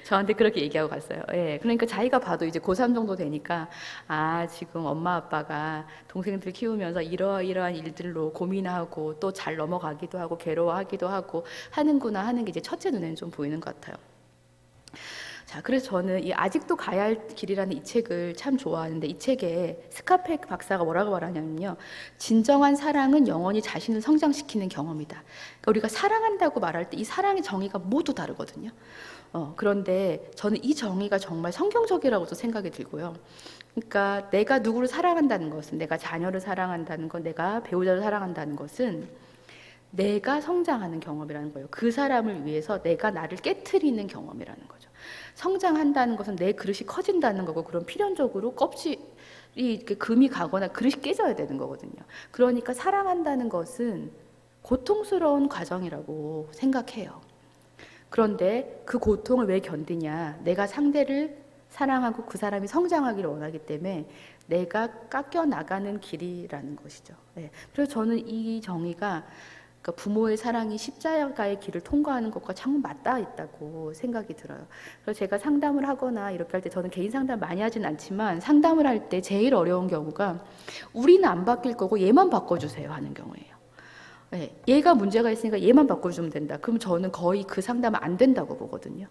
저한테 그렇게 얘기하고 갔어요. 그러니까 자기가 봐도 이제 고3 정도 되니까 지금 엄마 아빠가 동생들 키우면서 이러이러한 일들로 고민하고 또 잘 넘어가기도 하고 괴로워하기도 하고 하는구나 하는 게 이제 첫째 눈에는 좀 보이는 것 같아요. 자, 그래서 저는 이 아직도 가야 할 길이라는 이 책을 참 좋아하는데, 이 책에 스카페 박사가 뭐라고 말하냐면요, 진정한 사랑은 영원히 자신을 성장시키는 경험이다. 그러니까 우리가 사랑한다고 말할 때 이 사랑의 정의가 모두 다르거든요. 그런데 저는 이 정의가 정말 성경적이라고도 생각이 들고요. 그러니까 내가 누구를 사랑한다는 것은, 내가 자녀를 사랑한다는 것, 내가 배우자를 사랑한다는 것은 내가 성장하는 경험이라는 거예요. 그 사람을 위해서 내가 나를 깨트리는 경험이라는 거죠. 성장한다는 것은 내 그릇이 커진다는 거고, 그럼 필연적으로 껍질이 이렇게 금이 가거나 그릇이 깨져야 되는 거거든요. 그러니까 사랑한다는 것은 고통스러운 과정이라고 생각해요. 그런데 그 고통을 왜 견디냐? 내가 상대를 사랑하고 그 사람이 성장하기를 원하기 때문에 내가 깎여 나가는 길이라는 것이죠. 네. 그래서 저는 이 정의가, 그러니까 부모의 사랑이 십자가의 길을 통과하는 것과 참 맞닿아 있다고 생각이 들어요. 그래서 제가 상담을 하거나 이렇게 할 때, 저는 개인 상담 많이 하진 않지만 상담을 할 때 제일 어려운 경우가 우리는 안 바뀔 거고 얘만 바꿔주세요 하는 경우예요. 네, 얘가 문제가 있으니까 얘만 바꿔주면 된다. 그럼 저는 거의 그 상담은 안 된다고 보거든요.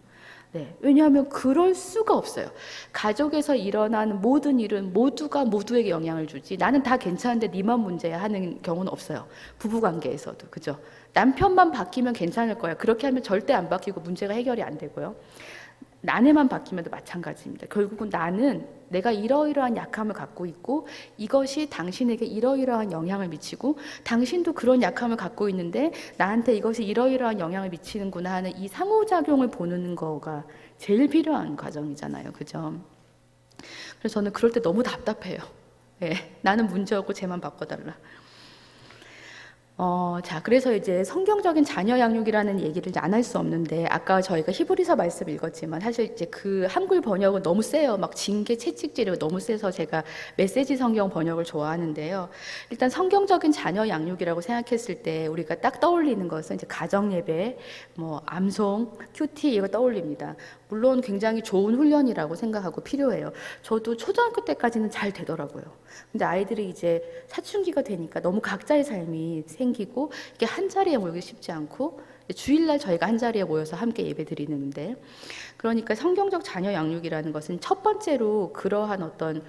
네, 왜냐하면 그럴 수가 없어요. 가족에서 일어나는 모든 일은 모두가 모두에게 영향을 주지, 나는 다 괜찮은데 니만 문제야 하는 경우는 없어요. 부부관계에서도. 그죠? 남편만 바뀌면 괜찮을 거야. 그렇게 하면 절대 안 바뀌고 문제가 해결이 안 되고요. 아내만 바뀌면도 마찬가지입니다. 결국은 나는 내가 이러이러한 약함을 갖고 있고, 이것이 당신에게 이러이러한 영향을 미치고, 당신도 그런 약함을 갖고 있는데 나한테 이것이 이러이러한 영향을 미치는구나 하는 이 상호작용을 보는 거가 제일 필요한 과정이잖아요. 그죠? 그래서 저는 그럴 때 너무 답답해요. 네, 나는 문제 없고 쟤만 바꿔달라. 자, 그래서 이제 성경적인 자녀 양육이라는 얘기를 안 할 수 없는데, 아까 저희가 히브리서 말씀 읽었지만 사실 이제 그 한글 번역은 너무 세요. 막 징계, 채찍질이 너무 세서 제가 메시지 성경 번역을 좋아하는데요. 일단 성경적인 자녀 양육이라고 생각했을 때 우리가 딱 떠올리는 것은 이제 가정 예배, 뭐 암송, 큐티 이거 떠올립니다. 물론 굉장히 좋은 훈련이라고 생각하고 필요해요. 저도 초등학교 때까지는 잘 되더라고요. 근데 아이들이 이제 사춘기가 되니까 너무 각자의 삶이 생기고 이게 한 자리에 모이기 쉽지 않고, 주일날 저희가 한 자리에 모여서 함께 예배 드리는데, 그러니까 성경적 자녀 양육이라는 것은 첫 번째로 그러한 어떤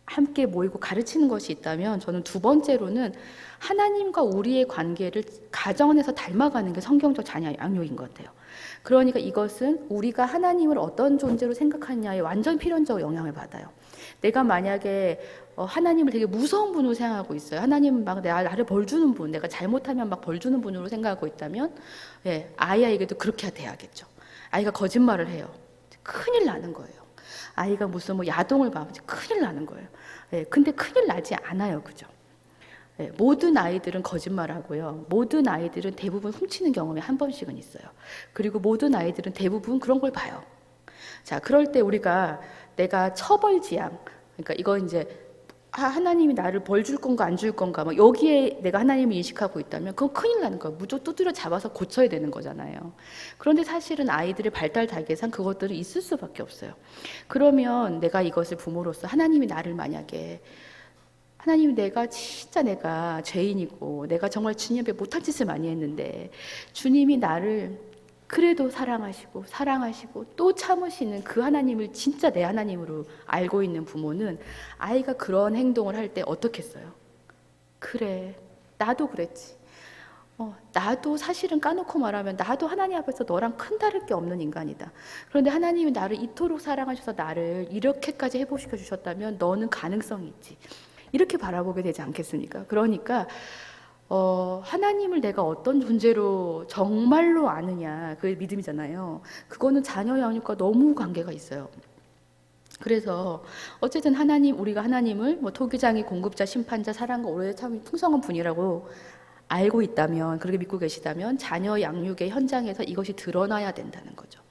함께 모이고 가르치는 것이 있다면, 저는 두 번째로는 하나님과 우리의 관계를 가정에서 닮아가는 게 성경적 자녀 양육인 것 같아요. 그러니까 이것은 우리가 하나님을 어떤 존재로 생각하느냐에 완전 필연적 영향을 받아요. 내가 만약에 하나님을 되게 무서운 분으로 생각하고 있어요. 하나님은 막 나를 벌 주는 분, 내가 잘못하면 막 벌 주는 분으로 생각하고 있다면, 예, 아이에게도 그렇게 돼야겠죠. 아이가 거짓말을 해요. 큰일 나는 거예요. 아이가 무슨 뭐 야동을 봐, 큰일 나는 거예요. 예, 근데 큰일 나지 않아요, 그죠? 예, 모든 아이들은 거짓말하고요. 모든 아이들은 대부분 훔치는 경험이 한 번씩은 있어요. 그리고 모든 아이들은 대부분 그런 걸 봐요. 자, 그럴 때 우리가 내가 처벌지향, 그러니까 이거 이제 하나님이 나를 벌 줄 건가 안 줄 건가, 막 여기에 내가 하나님을 인식하고 있다면 그건 큰일 나는 거예요. 무조건 두드려 잡아서 고쳐야 되는 거잖아요. 그런데 사실은 아이들의 발달 단계상 그것들은 있을 수밖에 없어요. 그러면 내가 이것을 부모로서, 하나님이 나를 만약에, 하나님, 내가 죄인이고 내가 정말 주님 앞에 못한 짓을 많이 했는데 주님이 나를 그래도 사랑하시고 또 참으시는 그 하나님을 진짜 내 하나님으로 알고 있는 부모는 아이가 그런 행동을 할 때 어떻겠어요? 그래, 나도 그랬지. 나도 사실은 까놓고 말하면 나도 하나님 앞에서 너랑 큰 다를 게 없는 인간이다. 그런데 하나님이 나를 이토록 사랑하셔서 나를 이렇게까지 회복시켜 주셨다면 너는 가능성이 있지. 이렇게 바라보게 되지 않겠습니까? 그러니까 하나님을 내가 어떤 존재로 정말로 아느냐, 그게 믿음이잖아요. 그거는 자녀 양육과 너무 관계가 있어요. 그래서 어쨌든 우리가 하나님을 뭐 토기장이, 공급자, 심판자, 사랑과 오래 참 풍성한 분이라고 알고 있다면, 그렇게 믿고 계시다면 자녀 양육의 현장에서 이것이 드러나야 된다는 거죠.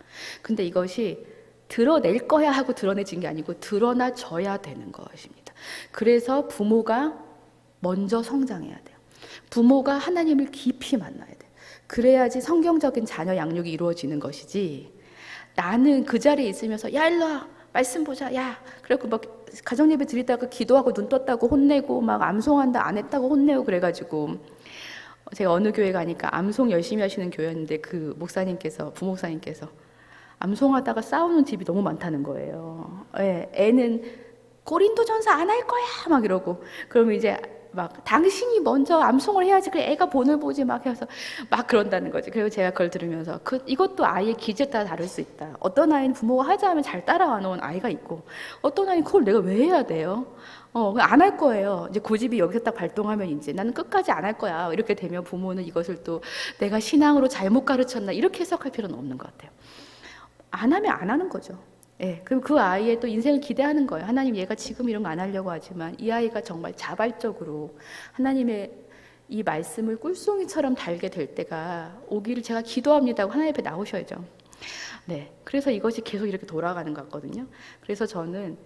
근데 이것이 드러낼 거야 하고 드러내진 게 아니고 드러나져야 되는 것입니다. 그래서 부모가 먼저 성장해야 돼요. 부모가 하나님을 깊이 만나야 돼. 그래야지 성경적인 자녀 양육이 이루어지는 것이지, 나는 그 자리에 있으면서 야 일로 와, 말씀 보자, 야, 그래갖고 막 가정예배 드리다가 기도하고 눈 떴다고 혼내고 막 암송한다 안 했다고 혼내고, 그래가지고 제가 어느 교회 가니까 암송 열심히 하시는 교회였는데 그 부목사님께서 암송하다가 싸우는 집이 너무 많다는 거예요. 예, 애는 고린도전서 안 할 거야 막 이러고, 그러면 이제 막 당신이 먼저 암송을 해야지 그래 애가 본을 보지 막 해서 막 그런다는 거지. 그리고 제가 그걸 들으면서 이것도 아이의 기질에 따라 다를 수 있다. 어떤 아이는 부모가 하자 하면 잘 따라와 놓은 아이가 있고, 어떤 아이는 그걸 내가 왜 해야 돼요? 안 할 거예요. 이제 고집이 여기서 딱 발동하면 이제 나는 끝까지 안 할 거야. 이렇게 되면 부모는 이것을 또 내가 신앙으로 잘못 가르쳤나 이렇게 해석할 필요는 없는 것 같아요. 안 하면 안 하는 거죠. 예, 그럼 그 아이의 또 인생을 기대하는 거예요. 하나님, 얘가 지금 이런 거 안 하려고 하지만 이 아이가 정말 자발적으로 하나님의 이 말씀을 꿀송이처럼 달게 될 때가 오기를 제가 기도합니다 하고 하나님 앞에 나오셔야죠. 네, 그래서 이것이 계속 이렇게 돌아가는 것 같거든요. 그래서 저는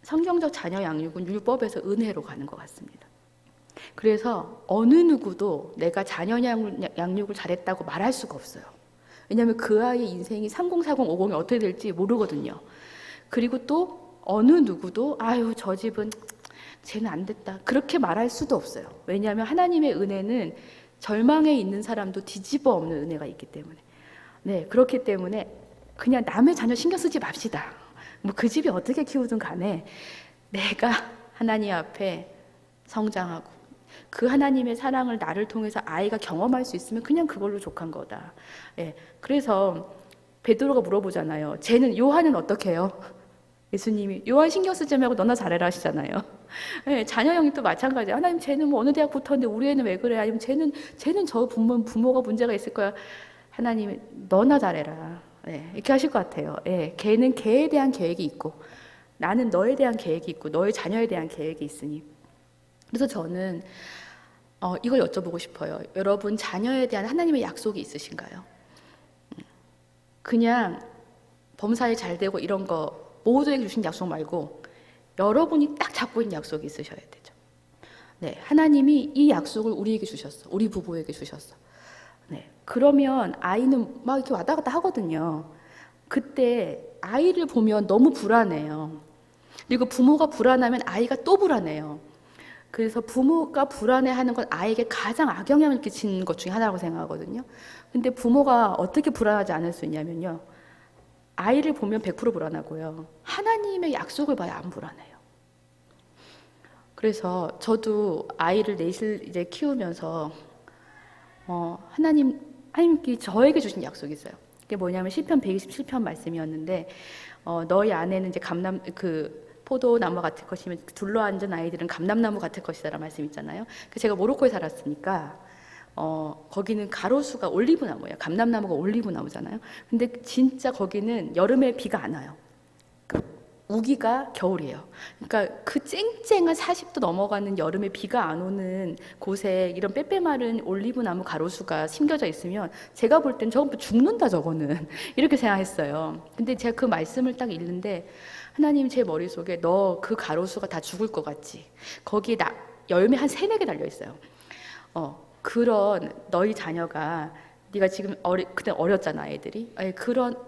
성경적 자녀 양육은 율법에서 은혜로 가는 것 같습니다. 그래서 어느 누구도 내가 자녀 양육을 잘했다고 말할 수가 없어요. 왜냐하면 그 아이의 인생이 3040, 50이 어떻게 될지 모르거든요. 그리고 또 어느 누구도 아유 저 집은 쟤는 안 됐다 그렇게 말할 수도 없어요. 왜냐하면 하나님의 은혜는 절망에 있는 사람도 뒤집어 엎는 은혜가 있기 때문에. 네, 그렇기 때문에 그냥 남의 자녀 신경 쓰지 맙시다. 뭐 그 집이 어떻게 키우든 간에 내가 하나님 앞에 성장하고 그 하나님의 사랑을 나를 통해서 아이가 경험할 수 있으면 그냥 그걸로 족한 거다. 예, 그래서 베드로가 물어보잖아요. 쟤는 요한은 어떻게 해요? 예수님이 요한 신경 쓰지 말고 너나 잘해라 하시잖아요. 예, 자녀 영역도 마찬가지예요. 하나님 쟤는 뭐 어느 대학 붙었는데 우리 애는 왜 그래? 아니면 쟤는 저 부모가 문제가 있을 거야. 하나님이 너나 잘해라. 예, 이렇게 하실 것 같아요. 예, 걔는 걔에 대한 계획이 있고 나는 너에 대한 계획이 있고 너의 자녀에 대한 계획이 있으니. 그래서 저는 이걸 여쭤보고 싶어요. 여러분 자녀에 대한 하나님의 약속이 있으신가요? 그냥 범사에 잘 되고 이런 거 모두에게 주신 약속 말고 여러분이 딱 잡고 있는 약속이 있으셔야 되죠. 네, 하나님이 이 약속을 우리에게 주셨어. 우리 부부에게 주셨어. 네, 그러면 아이는 막 이렇게 왔다 갔다 하거든요. 그때 아이를 보면 너무 불안해요. 그리고 부모가 불안하면 아이가 또 불안해요. 그래서 부모가 불안해하는 건 아이에게 가장 악영향을 끼치는 것 중에 하나라고 생각하거든요. 근데 부모가 어떻게 불안하지 않을 수 있냐면요. 아이를 보면 100% 불안하고요. 하나님의 약속을 봐야 안 불안해요. 그래서 저도 아이를 넷을 이제 키우면서 하나님께 저에게 주신 약속이 있어요. 그게 뭐냐면 시편 127편 말씀이었는데 너희 아내는 이제 포도나무 같을 것이면 둘러앉은 아이들은 감람나무 같을 것이다라는 말씀 있잖아요. 제가 모로코에 살았으니까 거기는 가로수가 올리브나무예요. 감람나무가 올리브나무잖아요. 근데 진짜 거기는 여름에 비가 안 와요. 우기가 겨울이에요. 그러니까 그 쨍쨍한 40도 넘어가는 여름에 비가 안 오는 곳에 이런 빼빼마른 올리브나무 가로수가 심겨져 있으면 제가 볼 땐 저거 죽는다 저거는 이렇게 생각했어요. 근데 제가 그 말씀을 딱 읽는데 하나님 제 머릿속에 너 그 가로수가 다 죽을 것 같지? 거기에 열매 한 3-4개 달려 있어요. 그런 너희 자녀가 네가 지금 그때 어렸잖아 애들이.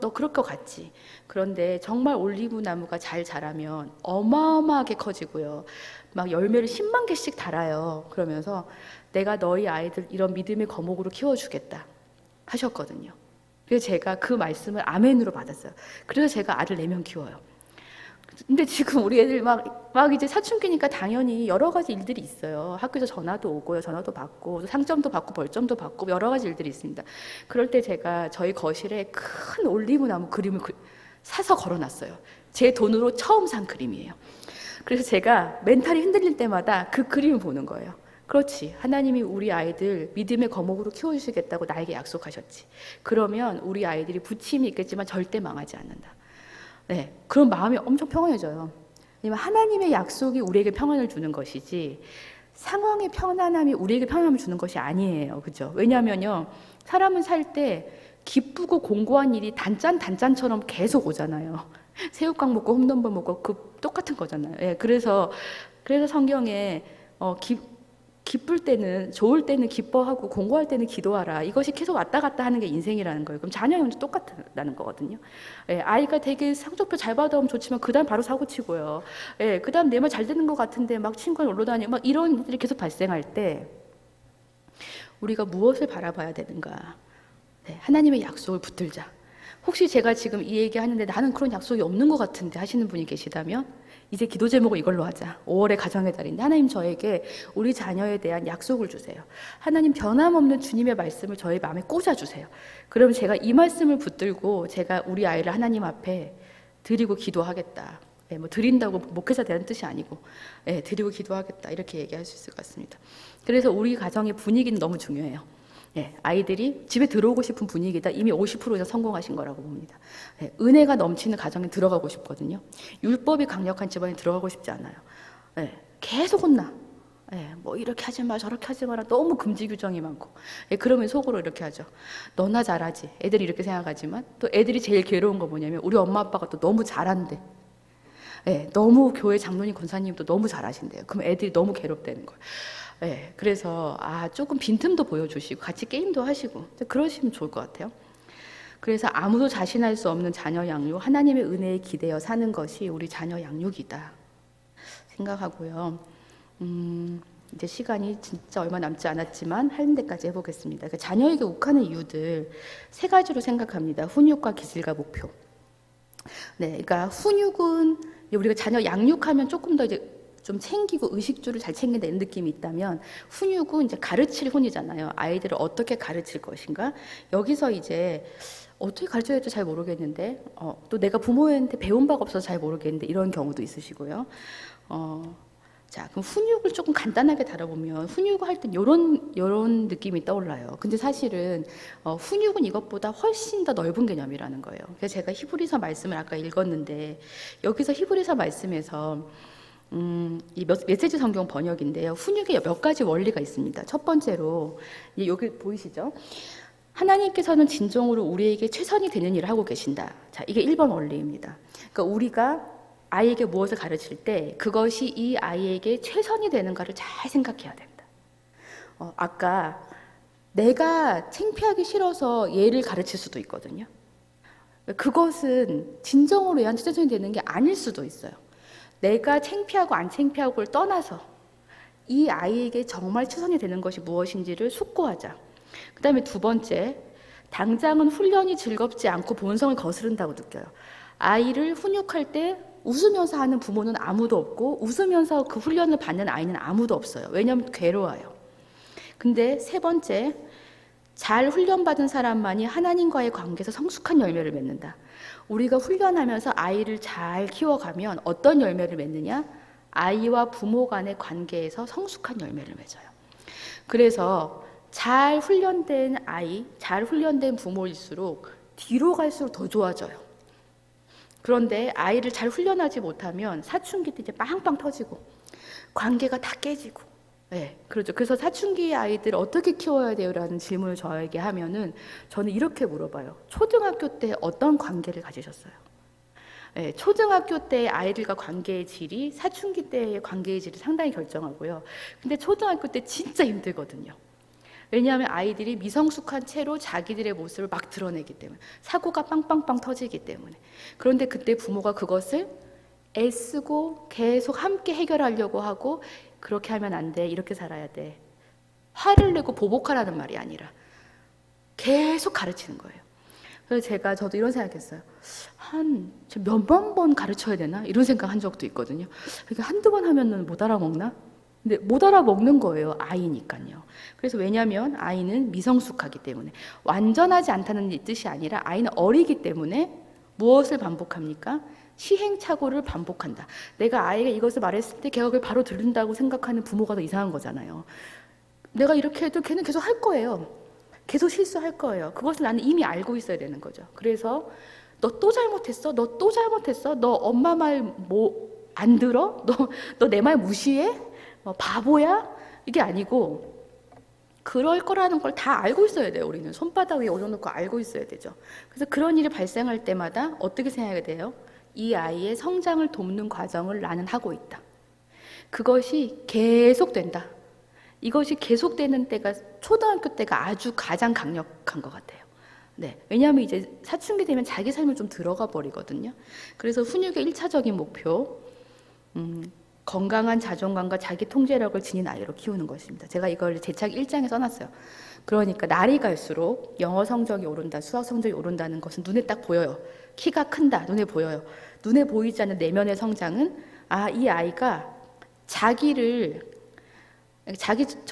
너 그럴 것 같지. 그런데 정말 올리브 나무가 잘 자라면 어마어마하게 커지고요. 막 열매를 10만 개씩 달아요. 그러면서 내가 너희 아이들 이런 믿음의 거목으로 키워주겠다 하셨거든요. 그래서 제가 그 말씀을 아멘으로 받았어요. 그래서 제가 아들 4명 키워요. 근데 지금 우리 애들 막 이제 사춘기니까 당연히 여러 가지 일들이 있어요. 학교에서 전화도 오고요. 전화도 받고, 상점도 받고, 벌점도 받고, 여러 가지 일들이 있습니다. 그럴 때 제가 저희 거실에 큰 올리브나무 그림을 사서 걸어놨어요. 제 돈으로 처음 산 그림이에요. 그래서 제가 멘탈이 흔들릴 때마다 그 그림을 보는 거예요. 그렇지. 하나님이 우리 아이들 믿음의 거목으로 키워주시겠다고 나에게 약속하셨지. 그러면 우리 아이들이 부침이 있겠지만 절대 망하지 않는다. 네, 그런 마음이 엄청 평안해져요. 왜냐면 하나님의 약속이 우리에게 평안을 주는 것이지 상황의 편안함이 우리에게 평안을 주는 것이 아니에요. 그죠? 왜냐하면요, 사람은 살 때 기쁘고 공고한 일이 단짠처럼 계속 오잖아요. 새우깡 먹고 홈런볼 먹고 똑같은 거잖아요. 예, 그래서 성경에 기쁠 때는, 좋을 때는 기뻐하고 공고할 때는 기도하라. 이것이 계속 왔다 갔다 하는 게 인생이라는 거예요. 그럼 자녀 형도 똑같다는 거거든요. 예, 아이가 되게 성적표 잘 받아오면 좋지만 그 다음 바로 사고 치고요. 예, 그 다음 내 말 잘 되는 것 같은데 막 친구가 놀러 다니고 막 이런 일들이 계속 발생할 때 우리가 무엇을 바라봐야 되는가? 네, 하나님의 약속을 붙들자. 혹시 제가 지금 이 얘기 하는데 나는 그런 약속이 없는 것 같은데 하시는 분이 계시다면 이제 기도 제목을 이걸로 하자. 5월의 가정의 달인데 하나님 저에게 우리 자녀에 대한 약속을 주세요. 하나님 변함없는 주님의 말씀을 저희 마음에 꽂아주세요. 그러면 제가 이 말씀을 붙들고 제가 우리 아이를 하나님 앞에 드리고 기도하겠다. 네, 뭐 드린다고 목회자 되는 뜻이 아니고 네, 드리고 기도하겠다 이렇게 얘기할 수 있을 것 같습니다. 그래서 우리 가정의 분위기는 너무 중요해요. 네, 아이들이 집에 들어오고 싶은 분위기다. 이미 50% 이상 성공하신 거라고 봅니다. 네, 은혜가 넘치는 가정에 들어가고 싶거든요. 율법이 강력한 집안에 들어가고 싶지 않아요. 네, 계속 혼나. 네, 뭐 이렇게 하지 마 저렇게 하지 마라. 너무 금지 규정이 많고. 네, 그러면 속으로 이렇게 하죠. 너나 잘하지. 애들이 이렇게 생각하지만 또 애들이 제일 괴로운 거 뭐냐면 우리 엄마 아빠가 또 너무 잘한대. 네, 너무 교회 장로님 권사님도 너무 잘하신대요. 그럼 애들이 너무 괴롭다는 거예요. 네, 그래서 조금 빈틈도 보여주시고 같이 게임도 하시고 그러시면 좋을 것 같아요. 그래서 아무도 자신할 수 없는 자녀 양육, 하나님의 은혜에 기대어 사는 것이 우리 자녀 양육이다 생각하고요. 이제 시간이 진짜 얼마 남지 않았지만 하는 데까지 해보겠습니다. 그러니까 자녀에게 욱하는 이유들 3가지로 생각합니다. 훈육과 기질과 목표. 네, 그러니까 훈육은 우리가 자녀 양육하면 조금 더 이제 좀 챙기고 의식주를 잘 챙긴다는 느낌이 있다면 훈육은 이제 가르칠 훈이잖아요. 아이들을 어떻게 가르칠 것인가. 여기서 이제 어떻게 가르쳐야 할지 잘 모르겠는데 또 내가 부모한테 배운 바가 없어서 잘 모르겠는데 이런 경우도 있으시고요. 자, 그럼 훈육을 조금 간단하게 다뤄보면 훈육을 할 땐 요런 느낌이 떠올라요. 근데 사실은 훈육은 이것보다 훨씬 더 넓은 개념이라는 거예요. 그래서 제가 히브리서 말씀을 아까 읽었는데 여기서 히브리서 말씀에서 이 메시지 성경 번역인데요. 훈육에 몇 가지 원리가 있습니다. 첫 번째로 여기 보이시죠? 하나님께서는 진정으로 우리에게 최선이 되는 일을 하고 계신다. 자, 이게 1번 원리입니다. 그러니까 우리가 아이에게 무엇을 가르칠 때 그것이 이 아이에게 최선이 되는가를 잘 생각해야 된다. 아까 내가 창피하기 싫어서 얘를 가르칠 수도 있거든요. 그것은 진정으로 얘한테 최선이 되는 게 아닐 수도 있어요. 내가 창피하고 안 창피하고를 떠나서 이 아이에게 정말 최선이 되는 것이 무엇인지를 숙고하자. 그 다음에 2번째, 당장은 훈련이 즐겁지 않고 본성을 거스른다고 느껴요. 아이를 훈육할 때 웃으면서 하는 부모는 아무도 없고 웃으면서 그 훈련을 받는 아이는 아무도 없어요. 왜냐하면 괴로워요. 근데 3번째, 잘 훈련받은 사람만이 하나님과의 관계에서 성숙한 열매를 맺는다. 우리가 훈련하면서 아이를 잘 키워가면 어떤 열매를 맺느냐? 아이와 부모 간의 관계에서 성숙한 열매를 맺어요. 그래서 잘 훈련된 아이, 잘 훈련된 부모일수록 뒤로 갈수록 더 좋아져요. 그런데 아이를 잘 훈련하지 못하면 사춘기 때 이제 빵빵 터지고 관계가 다 깨지고, 네, 그렇죠. 그래서 사춘기 아이들 어떻게 키워야 돼요라는 질문을 저에게 하면은 저는 이렇게 물어봐요. 초등학교 때 어떤 관계를 가지셨어요? 네, 초등학교 때 아이들과 관계의 질이 사춘기 때의 관계의 질이 상당히 결정하고요. 근데 초등학교 때 진짜 힘들거든요. 왜냐하면 아이들이 미성숙한 채로 자기들의 모습을 막 드러내기 때문에 사고가 빵빵빵 터지기 때문에. 그런데 그때 부모가 그것을 애쓰고 계속 함께 해결하려고 하고 그렇게 하면 안 돼, 이렇게 살아야 돼, 화를 내고 보복하라는 말이 아니라 계속 가르치는 거예요. 그래서 저도 이런 생각했어요. 몇만 번 가르쳐야 되나? 이런 생각 한 적도 있거든요. 그러니까 한두 번 하면은 못 알아먹나? 근데 못 알아먹는 거예요. 아이니까요. 그래서 왜냐하면 아이는 미성숙하기 때문에, 완전하지 않다는 뜻이 아니라 아이는 어리기 때문에 무엇을 반복합니까? 시행착오를 반복한다. 내가 아이가 이것을 말했을 때 걔가 그걸 바로 들은다고 생각하는 부모가 더 이상한 거잖아요. 내가 이렇게 해도 걔는 계속 할 거예요. 계속 실수할 거예요. 그것을 나는 이미 알고 있어야 되는 거죠. 그래서 너 또 잘못했어? 너 또 잘못했어? 너 엄마 말 뭐 안 들어? 너 내 말 무시해? 바보야? 이게 아니고 그럴 거라는 걸 다 알고 있어야 돼요. 우리는 손바닥 위에 올려놓고 알고 있어야 되죠. 그래서 그런 일이 발생할 때마다 어떻게 생각해야 돼요? 이 아이의 성장을 돕는 과정을 나는 하고 있다. 그것이 계속된다. 이것이 계속되는 때가 초등학교 때가 아주 가장 강력한 것 같아요. 네, 왜냐하면 이제 사춘기 되면 자기 삶을 좀 들어가 버리거든요. 그래서 훈육의 1차적인 목표, 건강한 자존감과 자기 통제력을 지닌 아이로 키우는 것입니다. 제가 이걸 제 책 1장에 써놨어요. 그러니까 날이 갈수록 영어 성적이 오른다, 수학 성적이 오른다는 것은 눈에 딱 보여요. 키가 큰다, 눈에 보여요. 눈에 보이지 않는 내면의 성장은 이 아이가 자기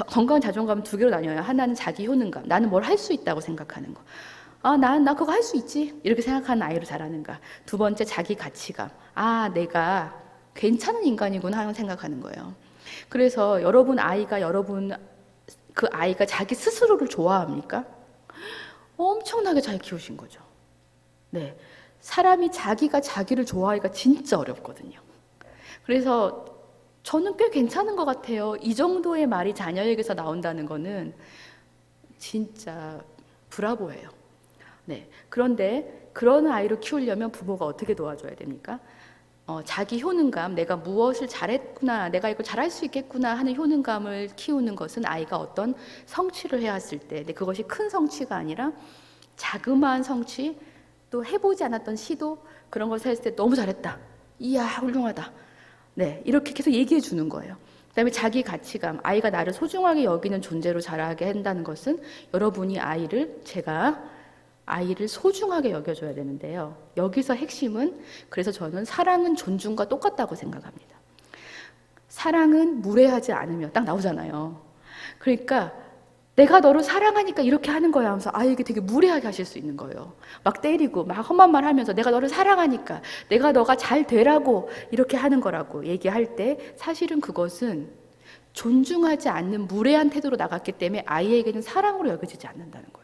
건강한 자존감은 두 개로 나뉘어요. 하나는 자기 효능감, 나는 뭘 할 수 있다고 생각하는 거. 나 그거 할 수 있지. 이렇게 생각하는 아이로 자라는가. 두 번째, 자기 가치감. 내가 괜찮은 인간이구나 하는 생각하는 거예요. 그래서 그 아이가 자기 스스로를 좋아합니까? 엄청나게 잘 키우신 거죠. 네. 사람이 자기가 자기를 좋아하기가 진짜 어렵거든요. 그래서 저는 꽤 괜찮은 것 같아요. 이 정도의 말이 자녀에게서 나온다는 거는 진짜 브라보예요. 네. 그런데 그런 아이를 키우려면 부모가 어떻게 도와줘야 됩니까? 자기 효능감, 내가 무엇을 잘했구나, 내가 이걸 잘할 수 있겠구나 하는 효능감을 키우는 것은 아이가 어떤 성취를 해왔을 때, 근데 그것이 큰 성취가 아니라 자그마한 성취, 또 해보지 않았던 시도, 그런 것을 했을 때 너무 잘했다, 이야 훌륭하다, 네, 이렇게 계속 얘기해 주는 거예요. 그다음에 자기 가치감, 아이가 나를 소중하게 여기는 존재로 자라게 한다는 것은 여러분이 아이를 소중하게 여겨줘야 되는데요. 여기서 핵심은, 그래서 저는 사랑은 존중과 똑같다고 생각합니다. 사랑은 무례하지 않으며, 딱 나오잖아요. 그러니까 내가 너를 사랑하니까 이렇게 하는 거야 하면서 아이에게 되게 무례하게 하실 수 있는 거예요. 막 때리고 막 험한 말 하면서 내가 너를 사랑하니까, 너가 잘 되라고 이렇게 하는 거라고 얘기할 때 사실은 그것은 존중하지 않는 무례한 태도로 나갔기 때문에 아이에게는 사랑으로 여겨지지 않는다는 거예요.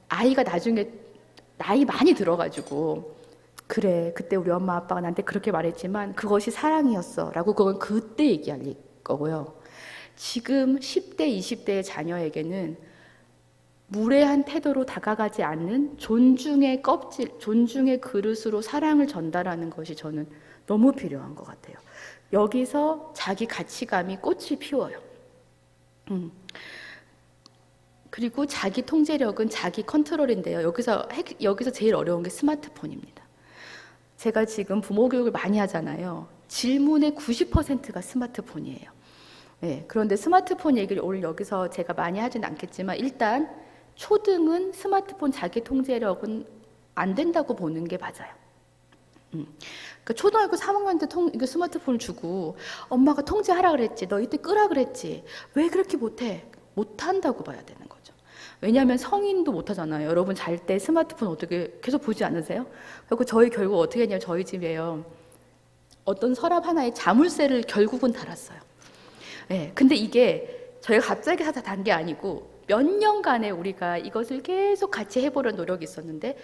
아이가 나중에 나이 많이 들어가지고, 그래, 그때 우리 엄마 아빠가 나한테 그렇게 말했지만 그것이 사랑이었어 라고, 그건 그때 얘기할 거고요. 지금 10대, 20대의 자녀에게는 무례한 태도로 다가가지 않는 존중의 껍질, 존중의 그릇으로 사랑을 전달하는 것이 저는 너무 필요한 것 같아요. 여기서 자기 가치감이 꽃을 피워요. 그리고 자기 통제력은 자기 컨트롤인데요. 여기서 제일 어려운 게 스마트폰입니다. 제가 지금 부모 교육을 많이 하잖아요. 질문의 90%가 스마트폰이에요. 네, 그런데 스마트폰 얘기를 오늘 여기서 제가 많이 하진 않겠지만, 일단 초등은 스마트폰 자기 통제력은 안 된다고 보는 게 맞아요. 그러니까 초등학교 3학년 때 스마트폰을 주고 엄마가 통제하라 그랬지, 너 이때 끄라 그랬지, 왜 그렇게 못해? 못한다고 봐야 되는 거죠. 왜냐하면 성인도 못하잖아요. 여러분 잘 때 스마트폰 어떻게 계속 보지 않으세요? 그리고 저희 결국 어떻게 했냐면, 저희 집에요, 어떤 서랍 하나에 자물쇠를 결국은 달았어요. 네, 근데 이게 저희가 갑자기 사다 단 게 아니고 몇 년간에 우리가 이것을 계속 같이 해보려는 노력이 있었는데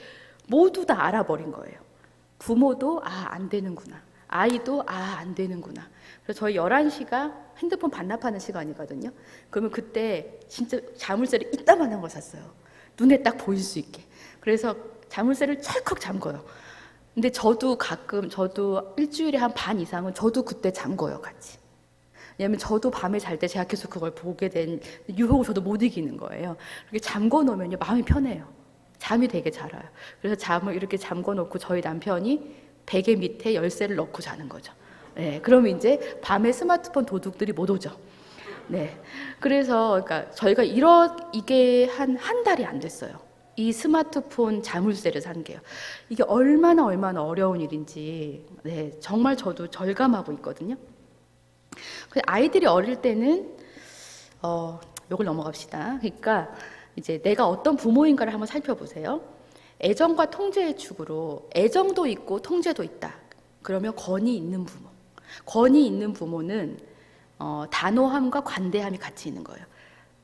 모두 다 알아버린 거예요. 부모도 안 되는구나, 아이도 안 되는구나. 그래서 저희 11시가 핸드폰 반납하는 시간이거든요. 그러면 그때 진짜 자물쇠를 이따만한 걸 샀어요. 눈에 딱 보일 수 있게. 그래서 자물쇠를 철컥 잠궈요. 근데 저도 일주일에 한 반 이상은 저도 그때 잠궈요, 같이. 왜냐면 저도 밤에 잘 때 제가 계속 그걸 보게 된 유혹을 저도 못 이기는 거예요. 이렇게 잠궈 놓으면요, 마음이 편해요. 잠이 되게 잘 와요. 그래서 잠을 이렇게 잠궈 놓고 저희 남편이 베개 밑에 열쇠를 넣고 자는 거죠. 네, 그러면 이제 밤에 스마트폰 도둑들이 못 오죠. 네, 그래서 그러니까 저희가 이게 한 달이 안 됐어요. 이 스마트폰 자물쇠를 산 게요. 이게 얼마나 어려운 일인지, 네, 정말 저도 절감하고 있거든요. 아이들이 어릴 때는 요걸 넘어갑시다. 그러니까 이제 내가 어떤 부모인가를 한번 살펴보세요. 애정과 통제의 축으로 애정도 있고 통제도 있다. 그러면 권위 있는 부모. 권위 있는 부모는 단호함과 관대함이 같이 있는 거예요.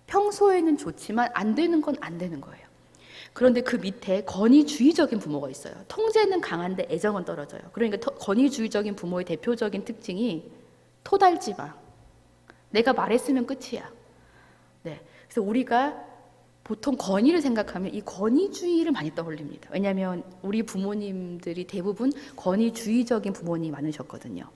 평소에는 좋지만 안 되는 건 안 되는 거예요. 그런데 그 밑에 권위주의적인 부모가 있어요. 통제는 강한데 애정은 떨어져요. 그러니까 권위주의적인 부모의 대표적인 특징이 토달지 마, 내가 말했으면 끝이야. 네, 그래서 우리가 보통 권위를 생각하면 이 권위주의를 많이 떠올립니다. 왜냐하면 우리 부모님들이 대부분 권위주의적인 부모님이 많으셨거든요.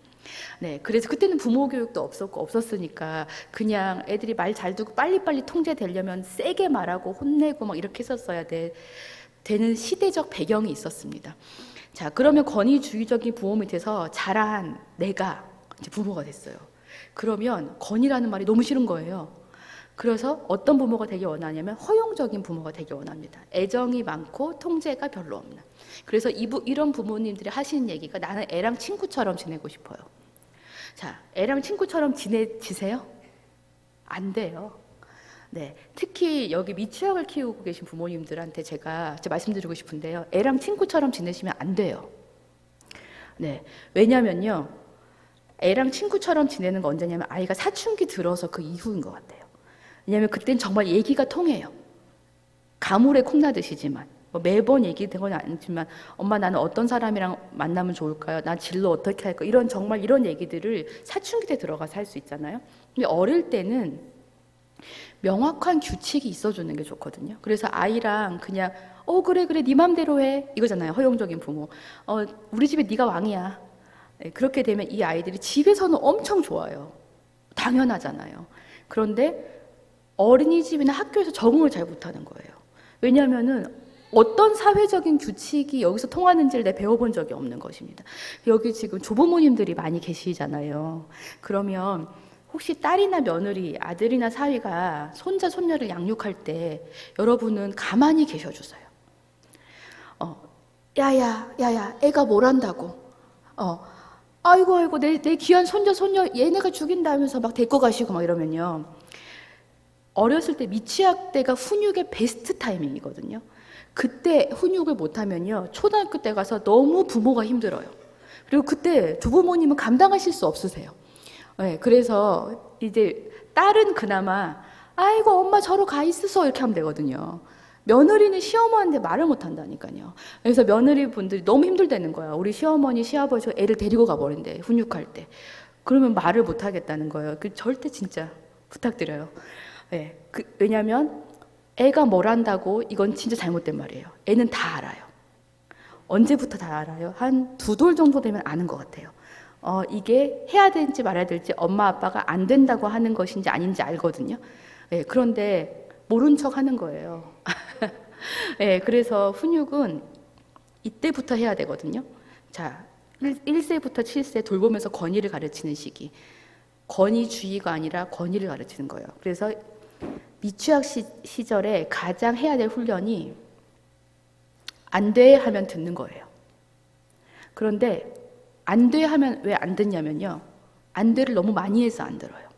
네, 그래서 그때는 부모 교육도 없었으니까 그냥 애들이 말 잘 듣고 빨리빨리 통제되려면 세게 말하고 혼내고 막 이렇게 했었어야 되는 시대적 배경이 있었습니다. 자, 그러면 권위주의적인 부모 밑에서 자란 내가 이제 부모가 됐어요. 그러면 권위라는 말이 너무 싫은 거예요. 그래서 어떤 부모가 되기 원하냐면 허용적인 부모가 되기 원합니다. 애정이 많고 통제가 별로 없는. 그래서 이런 부모님들이 하시는 얘기가 나는 애랑 친구처럼 지내고 싶어요. 자, 애랑 친구처럼 지내지세요? 안 돼요. 네, 특히 여기 미취학을 키우고 계신 부모님들한테 제가 말씀드리고 싶은데요. 애랑 친구처럼 지내시면 안 돼요. 네, 왜냐면요. 애랑 친구처럼 지내는 거 언제냐면 아이가 사춘기 들어서 그 이후인 것 같아요. 왜냐면 그땐 정말 얘기가 통해요. 가물에 콩나듯이지만 뭐 매번 얘기된 건 아니지만 엄마 나는 어떤 사람이랑 만나면 좋을까요? 난 진로 어떻게 할까? 이런 정말 이런 얘기들을 사춘기 때 들어가서 할 수 있잖아요. 근데 어릴 때는 명확한 규칙이 있어주는 게 좋거든요. 그래서 아이랑 그냥 그래 네 맘대로 해 이거잖아요. 허용적인 부모. 우리 집에 네가 왕이야. 네, 그렇게 되면 이 아이들이 집에서는 엄청 좋아요. 당연하잖아요. 그런데 어린이집이나 학교에서 적응을 잘 못하는 거예요. 왜냐하면은 어떤 사회적인 규칙이 여기서 통하는지를 내가 배워본 적이 없는 것입니다. 여기 지금 조부모님들이 많이 계시잖아요. 그러면 혹시 딸이나 며느리, 아들이나 사위가 손자, 손녀를 양육할 때 여러분은 가만히 계셔주세요. 야야, 애가 뭘 한다고. 아이고, 내 귀한 손자, 손녀, 얘네가 죽인다면서 막 데리고 가시고 막 이러면요. 어렸을 때 미취학 때가 훈육의 베스트 타이밍이거든요. 그때 훈육을 못하면요. 초등학교 때 가서 너무 부모가 힘들어요. 그리고 그때 조부모님은 감당하실 수 없으세요. 네, 그래서 이제 딸은 그나마 아이고 엄마 저로 가 있으소 이렇게 하면 되거든요. 며느리는 시어머니한테 말을 못 한다니까요. 그래서 며느리 분들이 너무 힘들다는 거야. 우리 시어머니 시아버지가 애를 데리고 가버린대 훈육할 때. 그러면 말을 못 하겠다는 거예요. 절대 진짜 부탁드려요. 네, 왜냐하면 애가 뭘 한다고 이건 진짜 잘못된 말이에요. 애는 다 알아요. 언제부터 다 알아요? 한 2돌 정도 되면 아는 것 같아요. 이게 해야 되는지 말아야 될지 엄마 아빠가 안 된다고 하는 것인지 아닌지 알거든요. 네, 그런데 모른 척 하는 거예요. 네, 그래서 훈육은 이때부터 해야 되거든요. 자, 1세부터 7세 돌보면서 권위를 가르치는 시기. 권위주의가 아니라 권위를 가르치는 거예요. 그래서 미취학 시절에 가장 해야 될 훈련이 안 돼 하면 듣는 거예요. 그런데 안 돼 하면 왜 안 듣냐면요. 안 돼를 너무 많이 해서 안 들어요.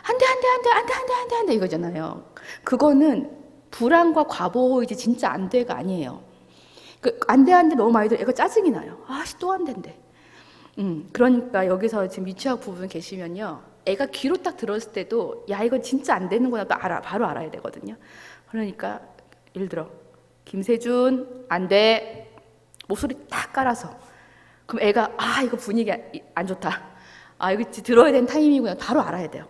안 돼 이거잖아요. 그거는 불안과 과보호이지 진짜 안 돼가 아니에요. 안 돼 너무 많이 들어 애가 짜증이 나요. 또 안 된대. 그러니까 여기서 지금 미취학 부분 계시면요. 애가 귀로 딱 들었을 때도 야 이건 진짜 안 되는구나 또 바로 알아야 되거든요. 그러니까 예를 들어 김세준 안 돼. 목소리 딱 깔아서 그럼 애가 이거 분위기 안 좋다. 이거 들어야 되는 타이밍이구나 바로 알아야 돼요.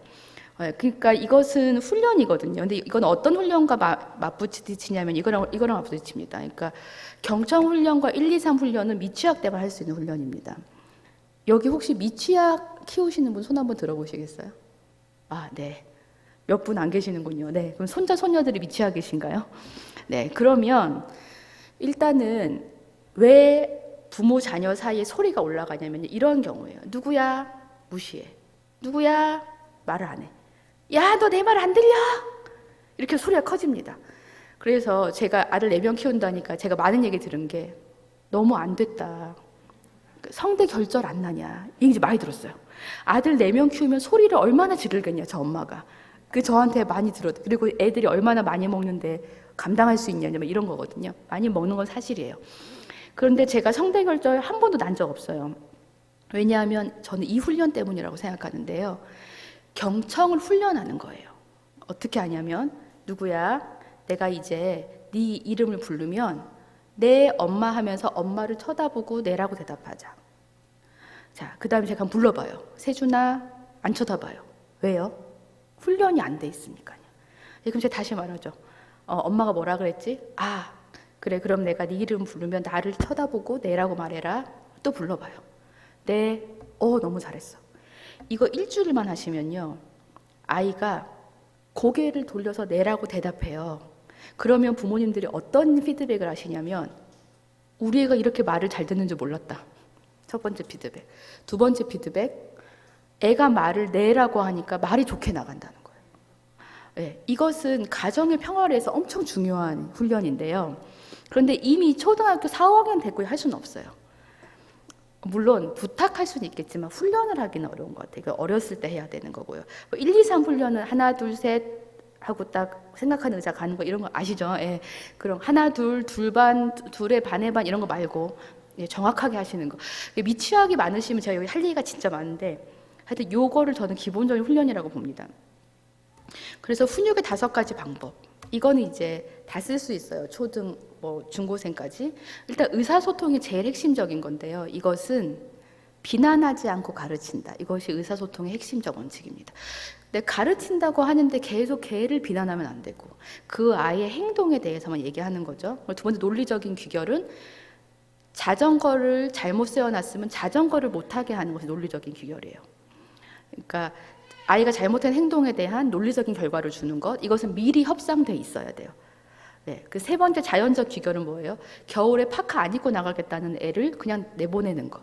그러니까 이것은 훈련이거든요. 근데 이건 어떤 훈련과 맞부딪히냐면 이거랑 맞부딪힙니다. 그러니까 경청 훈련과 1, 2, 3 훈련은 미취학 때만 할 수 있는 훈련입니다. 여기 혹시 미취학 키우시는 분 손 한번 들어보시겠어요? 네. 몇 분 안 계시는군요. 네. 그럼 손자, 손녀들이 미취학이신가요? 네. 그러면 일단은 왜 부모, 자녀 사이에 소리가 올라가냐면 이런 경우예요. 누구야? 무시해. 누구야? 말을 안 해. 야, 너 내 말 안 들려? 이렇게 소리가 커집니다. 그래서 제가 아들 4명 키운다니까 제가 많은 얘기 들은 게 너무 안 됐다. 성대 결절 안 나냐 이 얘기 많이 들었어요. 아들 4명 키우면 소리를 얼마나 지르겠냐 저 엄마가. 저한테 많이 들었어요. 그리고 애들이 얼마나 많이 먹는데 감당할 수 있냐 이런 거거든요. 많이 먹는 건 사실이에요. 그런데 제가 성대 결절 한 번도 난 적 없어요. 왜냐하면 저는 이 훈련 때문이라고 생각하는데요. 경청을 훈련하는 거예요. 어떻게 하냐면 누구야? 내가 이제 네 이름을 부르면 내 엄마 하면서 엄마를 쳐다보고 내라고 대답하자. 자, 그 다음에 제가 한번 불러봐요. 세준아, 안 쳐다봐요. 왜요? 훈련이 안 돼 있으니까요. 그럼 제가 다시 말하죠. 엄마가 뭐라 그랬지? 그래, 그럼 내가 네 이름 부르면 나를 쳐다보고 내라고 말해라. 또 불러봐요. 네, 너무 잘했어. 이거 일주일만 하시면요. 아이가 고개를 돌려서 내라고 대답해요. 그러면 부모님들이 어떤 피드백을 하시냐면 우리 애가 이렇게 말을 잘 듣는 줄 몰랐다. 첫 번째 피드백. 두 번째 피드백, 애가 말을 내라고 하니까 말이 좋게 나간다는 거예요. 네, 이것은 가정의 평화를 위해서 엄청 중요한 훈련인데요. 그런데 이미 초등학교 4, 5학년 됐고 할 수는 없어요. 물론 부탁할 수는 있겠지만 훈련을 하기는 어려운 것 같아요. 어렸을 때 해야 되는 거고요. 1, 2, 3 훈련은 하나, 둘, 셋 하고 딱 생각하는 의자 가는 거 이런 거 아시죠? 예. 그럼 하나, 둘, 둘반, 둘의 반의 반 이런 거 말고 예, 정확하게 하시는 거. 미취학이 많으시면 제가 여기 할 얘기가 진짜 많은데 하여튼 요거를 저는 기본적인 훈련이라고 봅니다. 그래서 훈육의 5가지 방법. 이거는 이제 다 쓸 수 있어요. 초등, 중고생까지. 일단 의사소통이 제일 핵심적인 건데요. 이것은 비난하지 않고 가르친다. 이것이 의사소통의 핵심적 원칙입니다. 근데 가르친다고 하는데 계속 걔를 비난하면 안 되고 그 아이의 행동에 대해서만 얘기하는 거죠. 두 번째 논리적인 귀결은 자전거를 잘못 세워놨으면 자전거를 못하게 하는 것이 논리적인 귀결이에요. 그러니까 아이가 잘못한 행동에 대한 논리적인 결과를 주는 것, 이것은 미리 협상돼 있어야 돼요. 네, 그 세 번째 자연적 귀결은 뭐예요? 겨울에 파카 안 입고 나가겠다는 애를 그냥 내보내는 거.